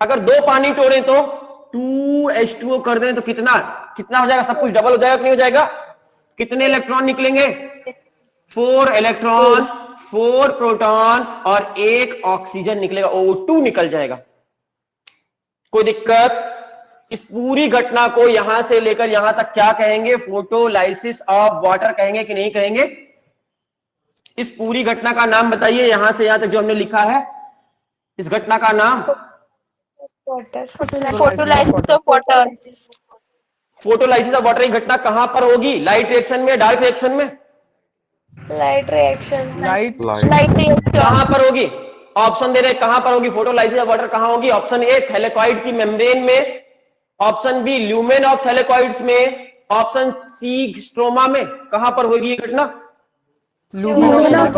अगर दो पानी तोड़े तो 2H2O कर दें तो कितना हो जाएगा? सब कुछ डबल हो जाएगा कि नहीं हो जाएगा? कितने इलेक्ट्रॉन निकलेंगे? 4 इलेक्ट्रॉन, 4 प्रोटॉन और एक ऑक्सीजन निकलेगा, O2 निकल जाएगा। कोई दिक्कत? इस पूरी घटना को यहां से लेकर यहां तक क्या कहेंगे? फोटोलाइसिस ऑफ वाटर कहेंगे कि नहीं कहेंगे? इस पूरी घटना का नाम बताइए, यहां से यहां तक जो हमने लिखा है, इस घटना का नाम? Water, photolysis of water. Photolysis of water की घटना कहां पर होगी? लाइट रिएक्शन में, डार्क रिएक्शन में? Light reaction, light light reaction. कहां पर होगी? ऑप्शन दे रहे कहां पर होगी फोटोलाइसिस ऑफ वाटर? कहां होगी? ऑप्शन ए थैलेकॉइड की मेम्ब्रेन में, option B lumen of thylakoids में, ऑप्शन सी स्ट्रोमा में। कहां पर होगी ये घटना? Lumen of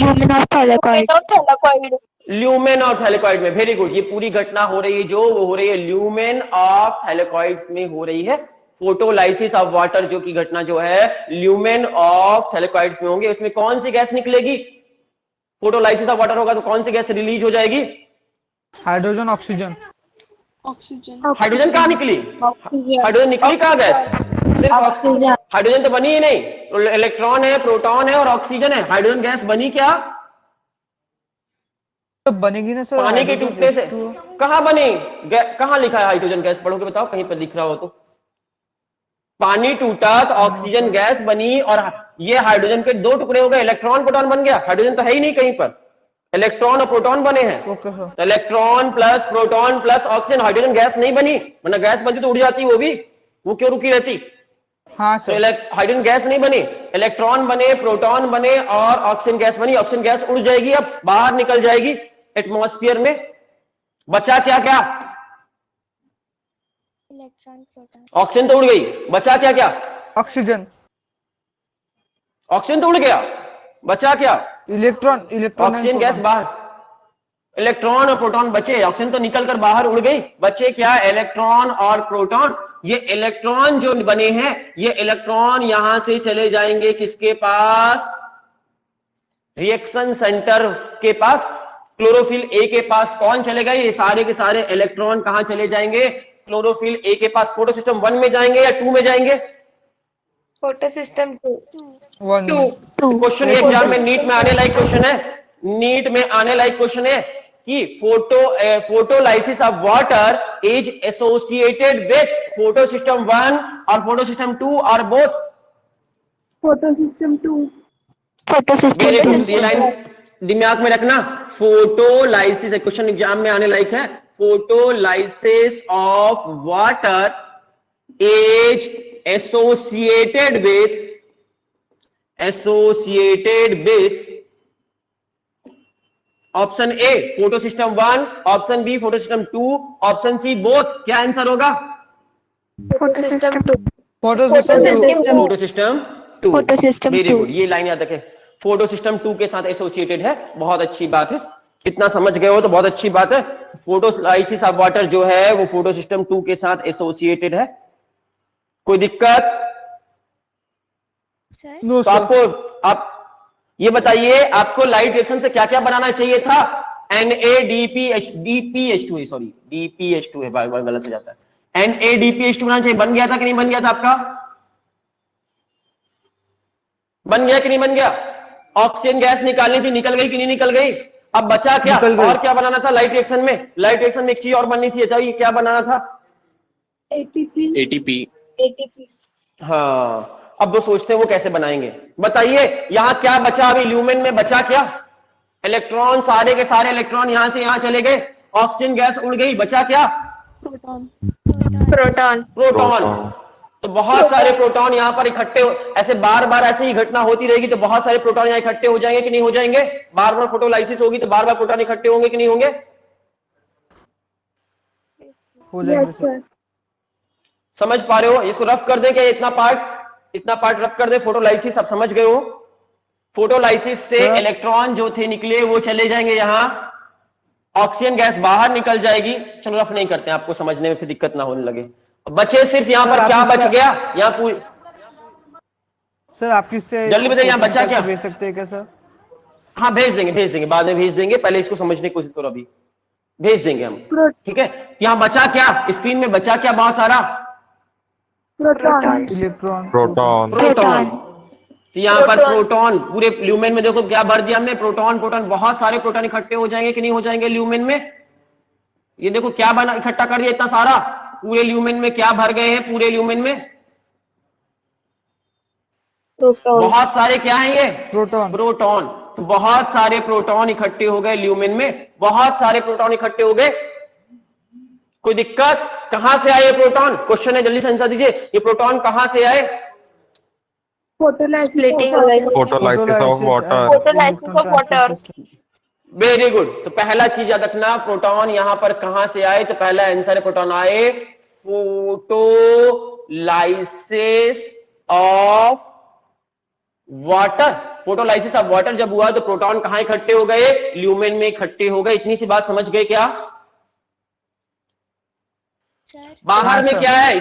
Human of thylakoid. Thylakoid. Lumen of thylakoid में। Very good. ये पूरी घटना हो रही है जो वो हो रही है ल्यूमेन ऑफ थैलेकॉइड्स में हो रही है। फोटोलाइसिस ऑफ वाटर जो की घटना जो है ल्यूमेन ऑफ थैलेकॉइड्स में होंगे। उसमें कौन सी गैस निकलेगी? फोटोलाइसिस ऑफ वाटर होगा तो कौन सी गैस रिलीज हो जाएगी? Hydrogen, oxygen. हाइड्रोजन कहां निकली? हाइड्रोजन निकली कहां गैस? सिर्फ हाइड्रोजन तो बनी ही नहीं। इलेक्ट्रॉन है, प्रोटॉन है और ऑक्सीजन है। हाइड्रोजन गैस बनी क्या? तो बनेगी ना सर, पानी के टूटने से। कहां बनी? कहां लिखा है हाइड्रोजन गैस? पढ़ो के बताओ कहीं पर दिख रहा हो तो। पानी टूटा तो ऑक्सीजन गैस बनी और ये हाइड्रोजन के दो टुकड़े हो गए, इलेक्ट्रॉन प्रोटॉन बन गया। हाइड्रोजन तो है ही नहीं कहीं पर, इलेक्ट्रॉन और प्रोटॉन बने हैं। Okay sir. तो electron plus proton plus oxygen, hydrogen gas नहीं बनी। वरना गैस बनती तो उड़ जाती वो भी, वो क्यों रुकी रहती? हाँ तो सर। हाइड्रोजन गैस नहीं बनी, इलेक्ट्रॉन बने, प्रोटॉन बने और ऑक्सीजन गैस बनी। ऑक्सीजन गैस उड़ जाएगी, अब बाहर निकल जाएगी एटमॉस्फेयर में। बचा क्या क्या? Electron proton. ऑक्सीजन तो उड़ गई, बचा क्या क्या? ऑक्सीजन, ऑक्सीजन तो उड़ गया, बचा क्या? इलेक्ट्रॉन, इलेक्ट्रॉन ऑक्सीजन गैस बाहर, इलेक्ट्रॉन और प्रोटॉन बचे। ऑक्सीजन तो निकलकर बाहर उड़ गई, बचे क्या? इलेक्ट्रॉन और प्रोटॉन। ये इलेक्ट्रॉन जो बने हैं, ये इलेक्ट्रॉन यहां से चले जाएंगे किसके पास? रिएक्शन सेंटर के पास, क्लोरोफिल ए के पास। कौन चले गए? ये सारे के सारे इलेक्ट्रॉन कहां चले जाएंगे? क्लोरोफिल ए के पास। फोटो सिस्टम 1 में जाएंगे या 2 में जाएंगे? Photo system 2। 1। क्वेश्चन एग्जाम में नीट में आने लायक क्वेश्चन है, नीट में आने लायक क्वेश्चन है कि photolysis of water is associated with photo system 1 और फोटो सिस्टम 2 और both Photo system 2. Very good. ये लाइन दिमाग में रखना। फोटोलाइसिस क्वेश्चन एग्जाम में आने लायक है। Photolysis of water is associated with option A photo system 1, option B photo system 2, option C both. क्या आंसर होगा? Photo system 2। Photo system photo system 2। Photo system very 2. Good. ये line याद रखें, photo system 2 के साथ associated है। बहुत अच्छी बात है, इतना समझ गए हो तो बहुत अच्छी बात है। फोटोलाइसिस ऑफ वाटर जो है वो फोटो सिस्टम 2 के साथ एसोसिएटेड है। कोई दिक्कत? सर नो तो आप ये बताइए, आपको लाइट रिएक्शन से क्या क्या बनाना चाहिए था? DPH2 सॉरी DPH2 है, बार बार गलत हो जाता है। NADPH2 बनाना चाहिए। बन गया था कि नहीं बन गया था आपका? बन गया कि नहीं बन गया? ऑक्सीजन गैस निकालनी थी, निकल गई कि नहीं निकल गई? अब बचा क्या? और क्या बनाना था लाइट रिएक्शन में? लाइट रिएक्शन में एक चीज और बननी थी, अच्छा ये क्या बनाना था? ATP. हाँ, अब वो सोचते हैं वो कैसे बनाएंगे। बताइए यहां क्या बचा? अभी ल्यूमेन में बचा क्या? इलेक्ट्रॉन, सारे के सारे इलेक्ट्रॉन यहां से यहां चले गए, ऑक्सीजन गैस उड़ गई, बचा क्या? प्रोटॉन। प्रोटॉन। तो बहुत सारे प्रोटॉन यहां पर इकट्ठे ऐसे बार बार ऐसे ही घटना होती रहेगी तो बहुत सारे प्रोटॉन यहां इकट्ठे हो जाएंगे कि नहीं हो जाएंगे? बार बार फोटोलाइसिस होगी तो बार बार प्रोटॉन इकट्ठे होंगे कि नहीं होंगे? Yes sir. समझ पा रहे हो? इसको रफ कर दे क्या? इतना पार्ट रफ कर दे। फोटोलाइसिस आप समझ गए हो? फोटोलाइसिस से इलेक्ट्रॉन जो थे निकले वो चले जाएंगे यहां, ऑक्सीजन गैस बाहर निकल जाएगी। चलो रफ नहीं करते, आपको समझने में फिर दिक्कत ना होने लगे। बचे सिर्फ यहां पर क्या बच गया? यहाँ पूरी सर आप किससे जल्दी बताइए यहाँ बचा क्या? भेज सकते हैं क्या सर? हाँ भेज देंगे, बाद में भेज देंगे। पहले इसको समझने की कोशिश करो, अभी भेज देंगे हम, ठीक है? यहाँ बचा क्या? स्क्रीन में बचा क्या? बहुत सारा Proton. Electron, proton. तो यहाँ पर प्रोटॉन पूरे ल्यूमेन में देखो क्या भर दिया हमने? प्रोटॉन। बहुत सारे प्रोटॉन इकट्ठे हो जाएंगे कि नहीं हो जाएंगे ल्यूमेन में? ये देखो क्या बना, इकट्ठा कर दिया इतना सारा पूरे ल्यूमेन में। क्या भर गए हैं पूरे ल्यूमेन में? बहुत सारे क्या हैं ये? प्रोटॉन। तो बहुत सारे प्रोटॉन इकट्ठे हो गए ल्यूमेन में, बहुत सारे प्रोटॉन इकट्ठे हो गए। कोई दिक्कत? कहां से आए ये प्रोटॉन? क्वेश्चन है, जल्दी से आंसर दीजिए। ये प्रोटॉन कहां से आए? Splitting Photolysis of water. Photolysis of water. Very good. तो पहला चीज याद रखना, प्रोटॉन यहां पर कहां से आए? तो पहला आंसर है प्रोटॉन आए photolysis of water. Photolysis of water जब हुआ तो प्रोटॉन कहां इकट्ठे हो गए? ल्यूमेन में इकट्ठे हो गए। इतनी सी बात समझ गए क्या? सर बाहर में क्या है?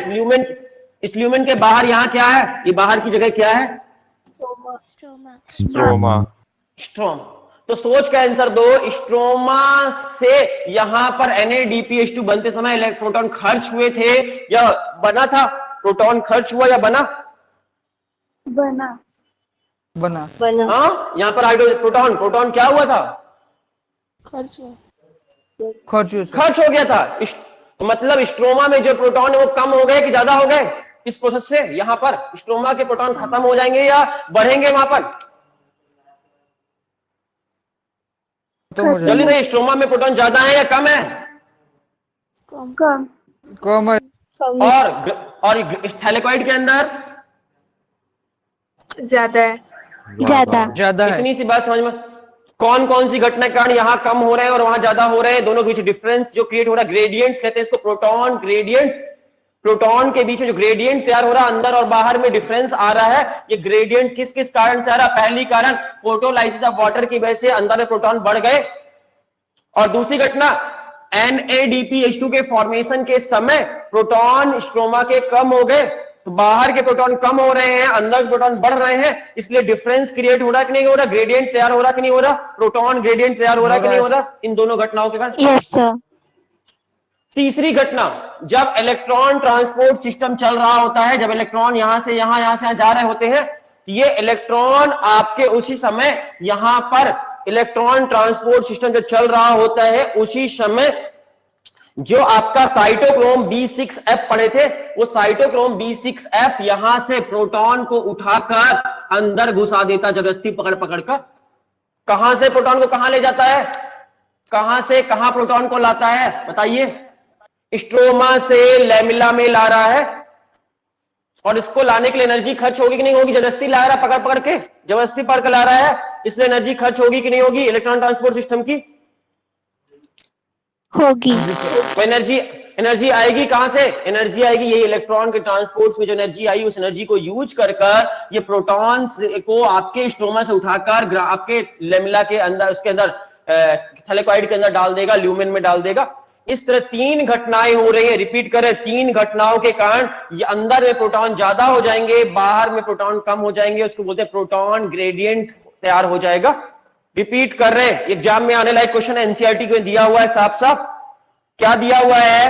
इस ल्यूमेन के बाहर यहां क्या है? ये बाहर की जगह क्या है? Stroma Stroma. स्ट्रोम। तो सोच का आंसर दो, स्ट्रोमा से यहां पर NADPH2 बनते समय इलेक्ट्रोन खर्च हुए थे या बना था? प्रोटॉन खर्च हुआ या बना? बना बना हाँ, यहां पर प्रोटॉन क्या हुआ था? खर्च हुए सर। खर्च हो गया था। तो मतलब स्ट्रोमा में जो प्रोटॉन है वो कम हो गए कि ज्यादा हो गए? इस प्रोसेस से यहां पर स्ट्रोमा के प्रोटॉन खत्म हो जाएंगे या बढ़ेंगे वहां पर? तो मुझे जल्दी से, स्ट्रोमा में प्रोटॉन ज्यादा है या कम है? कम कम है। और थैलेकॉइड के अंदर ज्यादा है। ज्यादा ज्यादा है। इतनी सी बात समझ में। कौन कौन सी घटना के कारण यहां कम हो रहे हैं और वहां ज्यादा हो रहे हैं? दोनों के बीच डिफरेंस जो क्रिएट हो रहा है, ग्रेडियंट्स कहते हैं इसको, प्रोटॉन ग्रेडियंट्स। प्रोटॉन के बीच में जो ग्रेडियंट तैयार हो रहा है, अंदर और बाहर में डिफरेंस आ रहा है, ये ग्रेडियंट किस किस कारण से आ रहा है? पहली कारण फोटोलाइसिस ऑफ वाटर की वजह से अंदर में प्रोटॉन बढ़ गए, और दूसरी घटना NADPH2 के फॉर्मेशन के समय प्रोटॉन स्ट्रोमा के कम हो गए। तो बाहर के प्रोटॉन कम हो रहे हैं, अंदर के प्रोटॉन बढ़ रहे हैं, इसलिए डिफरेंस क्रिएट हो रहा है कि नहीं हो रहा? ग्रेडियंट तैयार हो रहा है कि नहीं हो रहा? प्रोटॉन ग्रेडियंट तैयार हो रहा है कि नहीं हो रहा? इन दोनों घटनाओं के कारण। Yes sir. तीसरी घटना, जब इलेक्ट्रॉन ट्रांसपोर्ट सिस्टम चल रहा होता है, जब इलेक्ट्रॉन यहां से यहां से जा रहे होते हैं, ये इलेक्ट्रॉन आपके उसी समय यहां पर इलेक्ट्रॉन ट्रांसपोर्ट सिस्टम जो चल रहा होता है, उसी समय जो आपका साइटोक्रोम B6F पढ़े थे, वो साइटोक्रोम B6F यहां से प्रोटॉन को उठाकर अंदर घुसा देता, जबरदस्ती पकड़ पकड़ कर। कहां से प्रोटॉन को कहां ले जाता है? कहां से कहां प्रोटॉन को लाता है? बताइए। स्ट्रोमा से लैमिला में ला रहा है, और इसको लाने के लिए एनर्जी खर्च होगी कि नहीं होगी? जबरदस्ती ला रहा है, पकड़ पकड़ के जबरदस्ती पकड़ के ला रहा है, इसलिए एनर्जी खर्च होगी कि नहीं होगी इलेक्ट्रॉन ट्रांसपोर्ट सिस्टम की? होगी। तो एनर्जी आएगी कहां से? एनर्जी आएगी ये इलेक्ट्रॉन के ट्रांसपोर्ट में जो एनर्जी आई, उस एनर्जी को यूज कर ये प्रोटॉन्स को आपके स्ट्रोमा से उठाकर आपके लेमिला के अंदर, उसके अंदर थैलेकॉइड के अंदर डाल देगा, ल्यूमेन में डाल देगा। इस तरह तीन घटनाएं हो रही है, रिपीट करें, तीन घटनाओं के कारण ये अंदर में प्रोटॉन ज्यादा हो जाएंगे, बाहर में प्रोटॉन कम हो जाएंगे, उसको बोलते हैं प्रोटॉन ग्रेडियंट तैयार हो जाएगा। रिपीट कर रहे हैं, एग्जाम में आने लायक क्वेश्चन है, एनसीईआरटी को दिया हुआ है साफ साफ। क्या दिया हुआ है?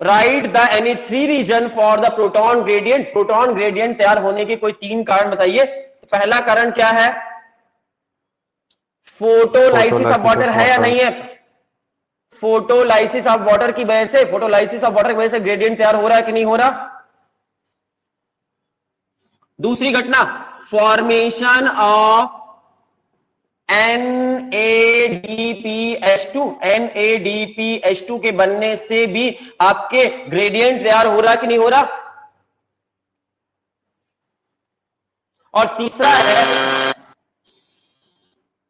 Write the any three reason for the proton gradient. Proton gradient तैयार होने के कोई तीन कारण बताइए। पहला कारण क्या है? फोटोलाइसिस ऑफ वाटर है या नहीं है? फोटोलाइसिस ऑफ वाटर की वजह से, फोटोलाइसिस ऑफ वाटर की वजह से ग्रेडियंट तैयार हो रहा है कि नहीं हो रहा? दूसरी घटना, फॉर्मेशन ऑफ NADPH2। NADPH2 के बनने से भी आपके ग्रेडियंट तैयार हो रहा कि नहीं हो रहा? और तीसरा है,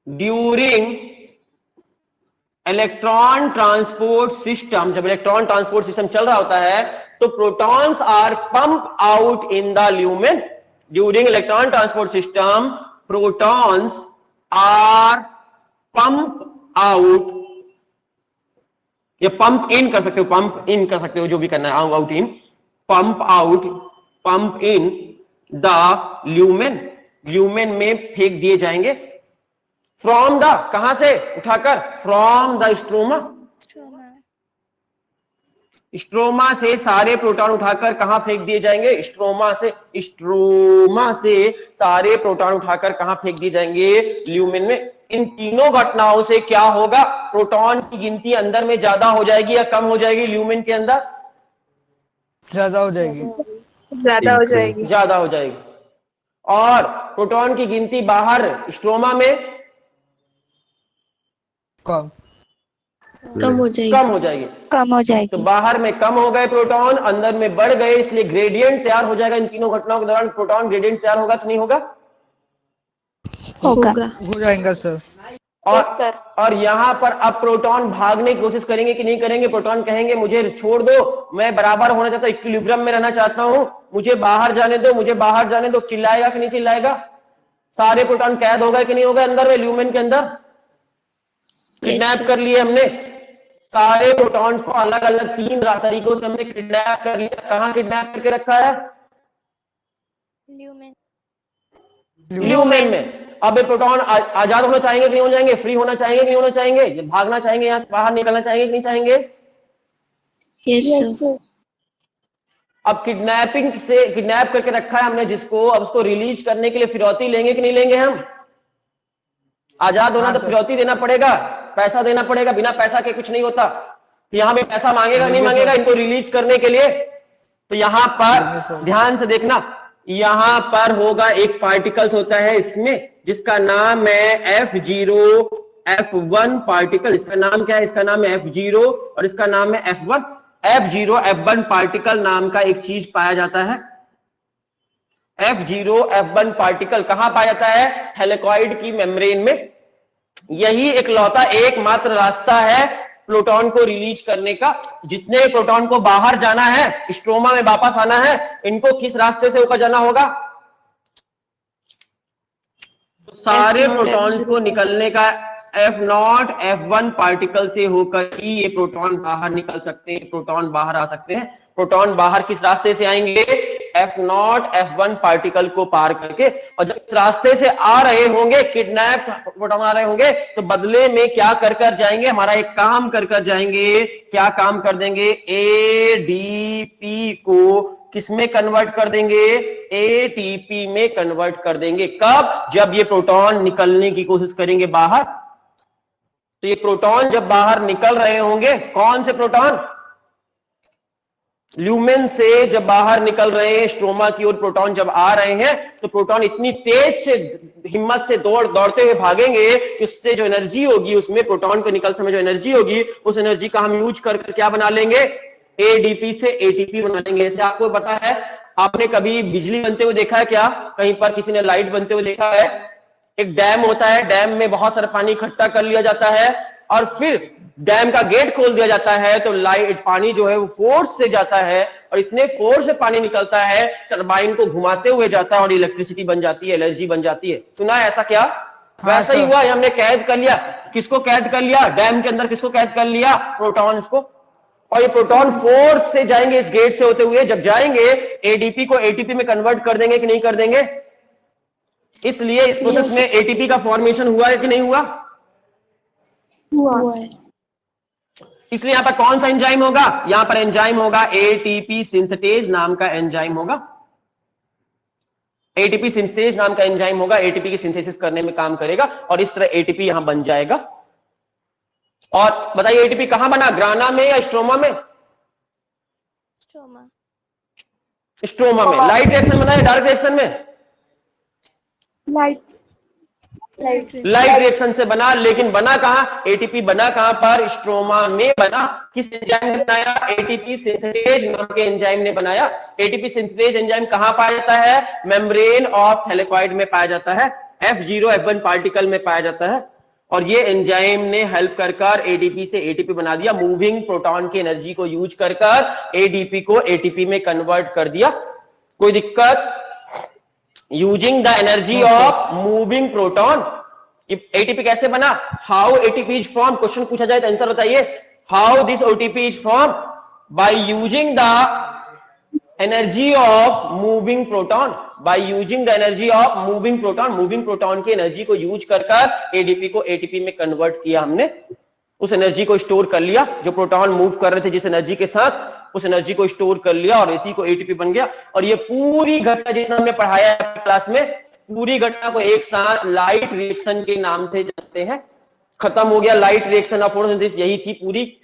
ड्यूरिंग इलेक्ट्रॉन ट्रांसपोर्ट सिस्टम, जब इलेक्ट्रॉन ट्रांसपोर्ट सिस्टम चल रहा होता है तो protons are pump out in the lumen. During electron transport system protons are pump out, या पंप इन कर सकते हो, पंप इन कर सकते हो, जो भी करना है, out in, pump out, pump in the lumen. Lumen में फेंक दिए जाएंगे। फ्रॉम द, कहां से उठाकर? From the stroma. स्ट्रोमा से सारे प्रोटॉन उठाकर कहां फेंक दिए जाएंगे? स्ट्रोमा से। स्ट्रोमा से सारे प्रोटॉन उठाकर कहां फेंक दिए जाएंगे? ल्यूमेन में। इन तीनों घटनाओं से क्या होगा? प्रोटॉन की गिनती अंदर में ज्यादा हो जाएगी या कम हो जाएगी? ल्यूमेन के अंदर ज्यादा हो जाएगी। ज्यादा हो जाएगी। ज्यादा हो जाएगी। और प्रोटॉन की गिनती बाहर स्ट्रोमा में कम कम हो जाएगी। कम हो जाएगी। कम हो तो जाएगी। बाहर में कम हो गए प्रोटॉन, अंदर में बढ़ गए, इसलिए ग्रेडियंट तैयार हो जाएगा। इन तीनों घटनाओं के दौरान प्रोटॉन ग्रेडियंट तैयार होगा तो नहीं होगा? होगा। हो जाएगा सर। और यहां पर अब प्रोटॉन भागने की कोशिश करेंगे कि नहीं करेंगे? प्रोटॉन कहेंगे मुझे छोड़ दो, मैं बराबर होना चाहता हूं, इक्विलिब्रियम में रहना चाहता हूं, मुझे बाहर जाने दो, मुझे बाहर जाने दो। चिल्लाएगा कि नहीं चिल्लाएगा? सारे प्रोटॉन कैद हो गए कि नहीं हो गए अंदर में, ल्यूमेन के अंदर? किडनैप कर लिए हमने सारे प्रोटॉन्स को, अलग अलग 3 तरीकों से हमने किडनैप कर लिया। कहां किडनैप करके रखा है? ल्यूमेन। ल्यूमेन में। अब ये प्रोटॉन आजाद होना चाहेंगे कि नहीं हो जाएंगे? फ्री होना चाहेंगे कि नहीं होना चाहेंगे? ये भागना चाहेंगे, यहां से बाहर निकलना चाहेंगे कि नहीं चाहेंगे? Yes yes sir. सर। अब किडनैपिंग से किडनैप करके रखा है हमने जिसको, अब उसको रिलीज करने के लिए फिरौती लेंगे कि नहीं लेंगे हम? आजाद होना तो फिरौती देना पड़ेगा, पैसा देना पड़ेगा, बिना पैसा के कुछ नहीं होता। तो यहां पे पैसा मांगेगा नहीं मांगेगा इनको रिलीज करने के लिए? तो यहां पर ध्यान से देखना, यहां पर होगा एक पार्टिकल्स होता है इसमें जिसका नाम है F0F1 पार्टिकल। इसका नाम क्या है? इसका नाम है F0 और इसका नाम है F1। F0F1 पार्टिकल नाम का एक चीज पाया जाता है। F0F1 पार्टिकल कहां पाया जाता है? थैलेकॉइड की मेम्ब्रेन में। यही एकलौता एकमात्र रास्ता है प्रोटॉन को रिलीज करने का। जितने प्रोटॉन को बाहर जाना है, स्ट्रोमा में वापस आना है, इनको किस रास्ते से होकर जाना होगा? तो सारे प्रोटॉन को निकलने का F0 F1 पार्टिकल से होकर ही ये प्रोटॉन बाहर निकल सकते हैं, प्रोटॉन बाहर आ सकते हैं। प्रोटॉन बाहर किस रास्ते से आएंगे? F0 F1 पार्टिकल को पार करके। और जब इस रास्ते से आ रहे होंगे, किडनैप प्रोटॉन आ रहे होंगे, तो बदले में क्या कर कर जाएंगे? हमारा एक काम कर कर जाएंगे। क्या काम कर देंगे? ADP को किसमें कन्वर्ट कर देंगे? ATP में कन्वर्ट कर देंगे। कब? जब ये प्रोटॉन निकलने की कोशिश करेंगे बाहर। तो ये प्रोटॉन जब बाहर निकल रहे होंगे, कौन से प्रोटॉन? ल्यूमेन से जब बाहर निकल रहे हैं, स्ट्रोमा की ओर प्रोटॉन जब आ रहे हैं, तो प्रोटॉन इतनी तेज से, हिम्मत से दौड़ते हुए भागेंगे कि उससे जो एनर्जी होगी, उसमें प्रोटॉन को निकल समय जो एनर्जी होगी, उस एनर्जी का हम यूज कर क्या बना लेंगे? ADP से ATP बना लेंगे। जैसे आपको पता है, आपने कभी बिजली बनते हुए देखा है क्या? कहीं पर किसी ने लाइट बनते हुए देखा है? एक डैम होता है, डैम में बहुत सारा पानी इकट्ठा कर लिया जाता है और फिर डैम का गेट खोल दिया जाता है, तो लाइट पानी जो है वो फोर्स से जाता है और इतने फोर्स से पानी निकलता है, टरबाइन को घुमाते हुए जाता है और इलेक्ट्रिसिटी बन जाती है, एनर्जी बन जाती है। सुना है ऐसा क्या? वैसा ही हुआ, हमने कैद कर लिया। किसको कैद कर लिया? डैम के अंदर किसको कैद कर लिया? प्रोटॉन्स को। और ये प्रोटॉन फोर्स से जाएंगे इस गेट से होते हुए। जब जाएंगे, ADP को ATP में कन्वर्ट कर देंगे कि नहीं कर देंगे? इसलिए इस प्रोसेस में ATP का फॉर्मेशन हुआ है कि नहीं हुआ? हुआ। इसलिए यहां पर कौन सा एंजाइम होगा? यहां पर एंजाइम होगा ATP सिंथेटेज नाम का एंजाइम होगा। ATP सिंथेटेज नाम का एंजाइम होगा, ATP की सिंथेसिस करने में काम करेगा और इस तरह ATP यहां बन जाएगा। और बताइए ATP कहां बना? ग्राना में या स्ट्रोमा में? स्ट्रोमा। स्ट्रोमा में। लाइट रिएक्शन बना या डार्क रिएक्शन में? लाइट रिएक्शन से बना। लेकिन बना कहां? ATP बना कहां पर? स्ट्रोमा में बना। किस एंजाइम ने बनाया? ATP सिंथेटेज नाम के एंजाइम ने बनाया। ATP सिंथेटेज एंजाइम कहां पाया जाता है? मेम्ब्रेन ऑफ थैलेकॉइड में पाया जाता है, F0F1 पार्टिकल में पाया जाता है। और ये एंजाइम ने हेल्प कर ADP से ATP बना दिया। मूविंग प्रोटॉन की एनर्जी को यूज कर ADP को ATP में कन्वर्ट कर दिया। कोई दिक्कत? Using the energy of moving proton. ATP कैसे बना? How ATP is form? Question पूछा जाए तो आंसर बताइए। How this ATP is form? By using the energy of moving proton. By using the energy of moving proton. Moving proton की energy को use कर ADP को ATP में convert किया हमने। उस एनर्जी को स्टोर कर लिया, जो प्रोटॉन मूव कर रहे थे जिस एनर्जी के साथ, उस एनर्जी को स्टोर कर लिया और इसी को ATP बन गया। और ये पूरी घटना जितना हमने पढ़ाया क्लास में, पूरी घटना को एक साथ लाइट रिएक्शन के नाम से जानते हैं। खत्म हो गया लाइट रिएक्शन ऑफ फोटोसिंथेसिस, यही थी पूरी।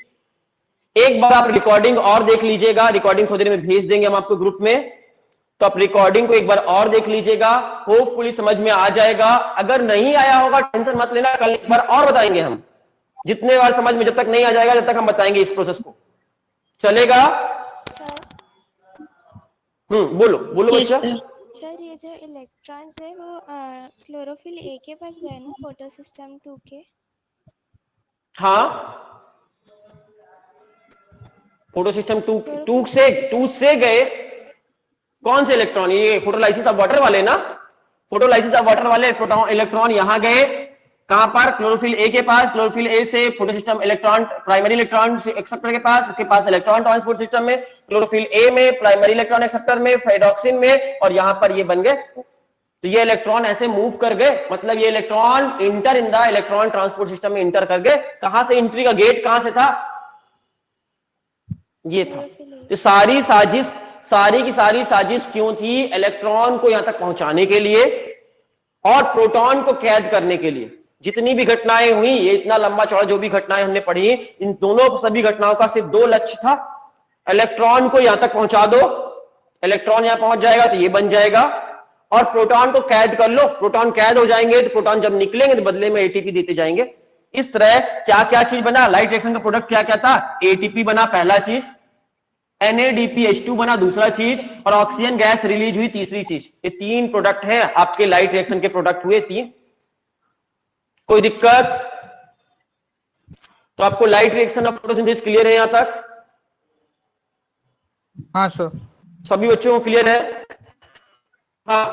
एक बार आप रिकॉर्डिंग और देख लीजिएगा, रिकॉर्डिंग थोड़ी देर में भेज देंगे हम आपको ग्रुप में, तो आप रिकॉर्डिंग को एक बार और देख लीजिएगा, होपफुली समझ में आ जाएगा। अगर नहीं आया होगा टेंशन मत लेना, कल एक बार और बताएंगे हम। जितने बार समझ में जब तक नहीं आ जाएगा जब तक हम बताएंगे इस प्रोसेस को, चलेगा? बोलो बोलो बच्चा। सर ये जो इलेक्ट्रॉन्स है वो क्लोरोफिल ए के पास गए ना, फोटो सिस्टम 2 के? हाँ, फोटो सिस्टम टू से गए। कौन से इलेक्ट्रॉन? ये फोटोलाइसिस ऑफ वाटर वाले ना, फोटोलाइसिस ऑफ वाटर वाले इलेक्ट्रॉन यहां गए, कहां पर? क्लोरोफिल ए के पास। क्लोरोफिल ए से photosystem electron, primary electron acceptor के पास, इसके पास इलेक्ट्रॉन ट्रांसपोर्ट सिस्टम में, क्लोरोफिल ए में, प्राइमरी इलेक्ट्रॉन एक्सेप्टर में, फेडॉक्सिन में, और यहां पर ये बन गए। तो ये इलेक्ट्रॉन ऐसे मूव कर गए, मतलब ये electron inter in the electron transport system में इंटर कर गए। कहां से एंट्री का गेट कहां से था? ये था। तो सारी की सारी साजिश क्यों थी? इलेक्ट्रॉन को यहां तक पहुंचाने के लिए और प्रोटॉन को कैद करने के लिए। जितनी भी घटनाएं हुई, ये इतना लंबा चौड़ा जो भी घटनाएं हमने पढ़ी, इन दोनों सभी घटनाओं का सिर्फ दो लक्ष्य था। इलेक्ट्रॉन को यहां तक पहुंचा दो, इलेक्ट्रॉन यहां पहुंच जाएगा तो ये बन जाएगा, और प्रोटॉन को कैद कर लो। प्रोटॉन कैद हो जाएंगे तो प्रोटॉन जब निकलेंगे तो बदले में एटीपी देते जाएंगे। इस तरह क्या क्या चीज बना? लाइट रिएक्शन का प्रोडक्ट क्या क्या था? एटीपी बना पहला चीज, NADPH2 बना दूसरा चीज, और ऑक्सीजन गैस रिलीज हुई तीसरी चीज। ये तीन प्रोडक्ट हैं आपके लाइट रिएक्शन के प्रोडक्ट हुए तीन। कोई दिक्कत? तो आपको लाइट रिएक्शन और फोटोसिंथेसिस क्लियर है यहां तक? हाँ सर। सभी बच्चों को क्लियर है? हाँ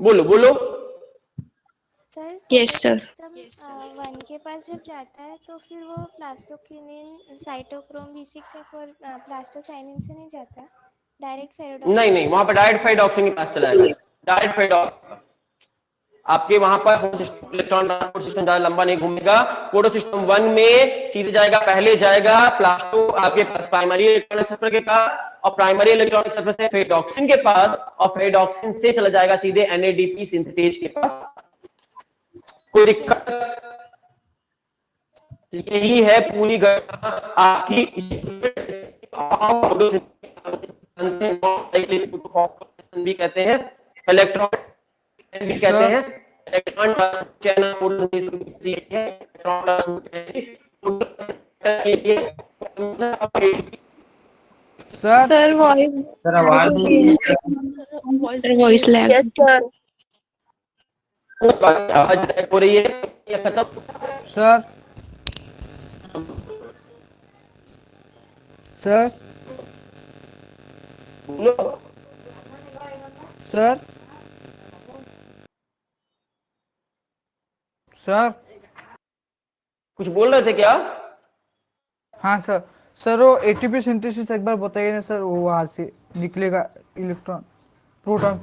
बोलो बोलो। Sir Yes, sir. 1 के पास जब जाता है तो फिर वो प्लास्टोक्विनिन, साइटोक्रोम B6F और प्लास्टोसाइनिन से नहीं जाता, डायरेक्ट फेरोडॉक्सिन? नहीं नहीं, वहां पर डायरेक्ट फेडॉक्सिन के पास चला जाएगा। डायरेक्ट फेडॉक्सिन आपके वहां पर इलेक्ट्रॉन ट्रांसपोर्ट सिस्टम ज्यादा लंबा नहीं घूमेगा। फोटो सिस्टम 1 में सीधे जाएगा, पहले जाएगा प्लास्टो आपके प्राइमरी इलेक्ट्रॉन एक्सेप्टर के पास, और प्राइमरी इलेक्ट्रॉन एक्सेप्टर से फेडॉक्सिन के पास, और फेडॉक्सिन से चला जाएगा सीधे NADP सिंथेटेज के पास। कोई दिक्कत? यही है पूरी घटना आपकी भी कहते हैं, इलेक्ट्रॉन भी कहते हैं, electron channel sir voice sir आवाज वॉइस लैग। Yes sir. आवाज हो रही है या खत्म? सर सर बोलो। सर सर कुछ बोल रहे थे क्या? हाँ सर। सर वो एटीपी सिंथेसिस एक बार बताइए ना सर, वो वहां से निकलेगा इलेक्ट्रॉन प्रोटॉन।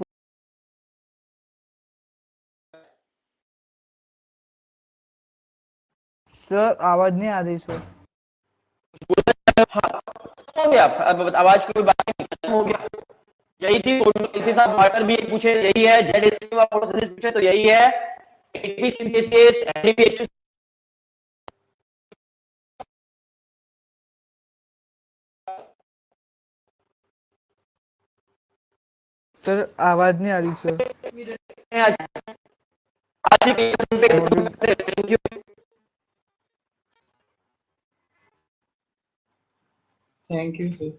सर आवाज नहीं आ रही सर। हो गया, अब आवाज की कोई बात नहीं, खत्म हो गया। यही थी फोटोसिंथेसिस ऑफ वाटर भी पूछे, यही है। जेड फोटोसिंथेसिस पूछे तो यही है। ATP synthesis, NADPH2। सर आवाज नहीं आ रही sir. Thank you. Thank you sir.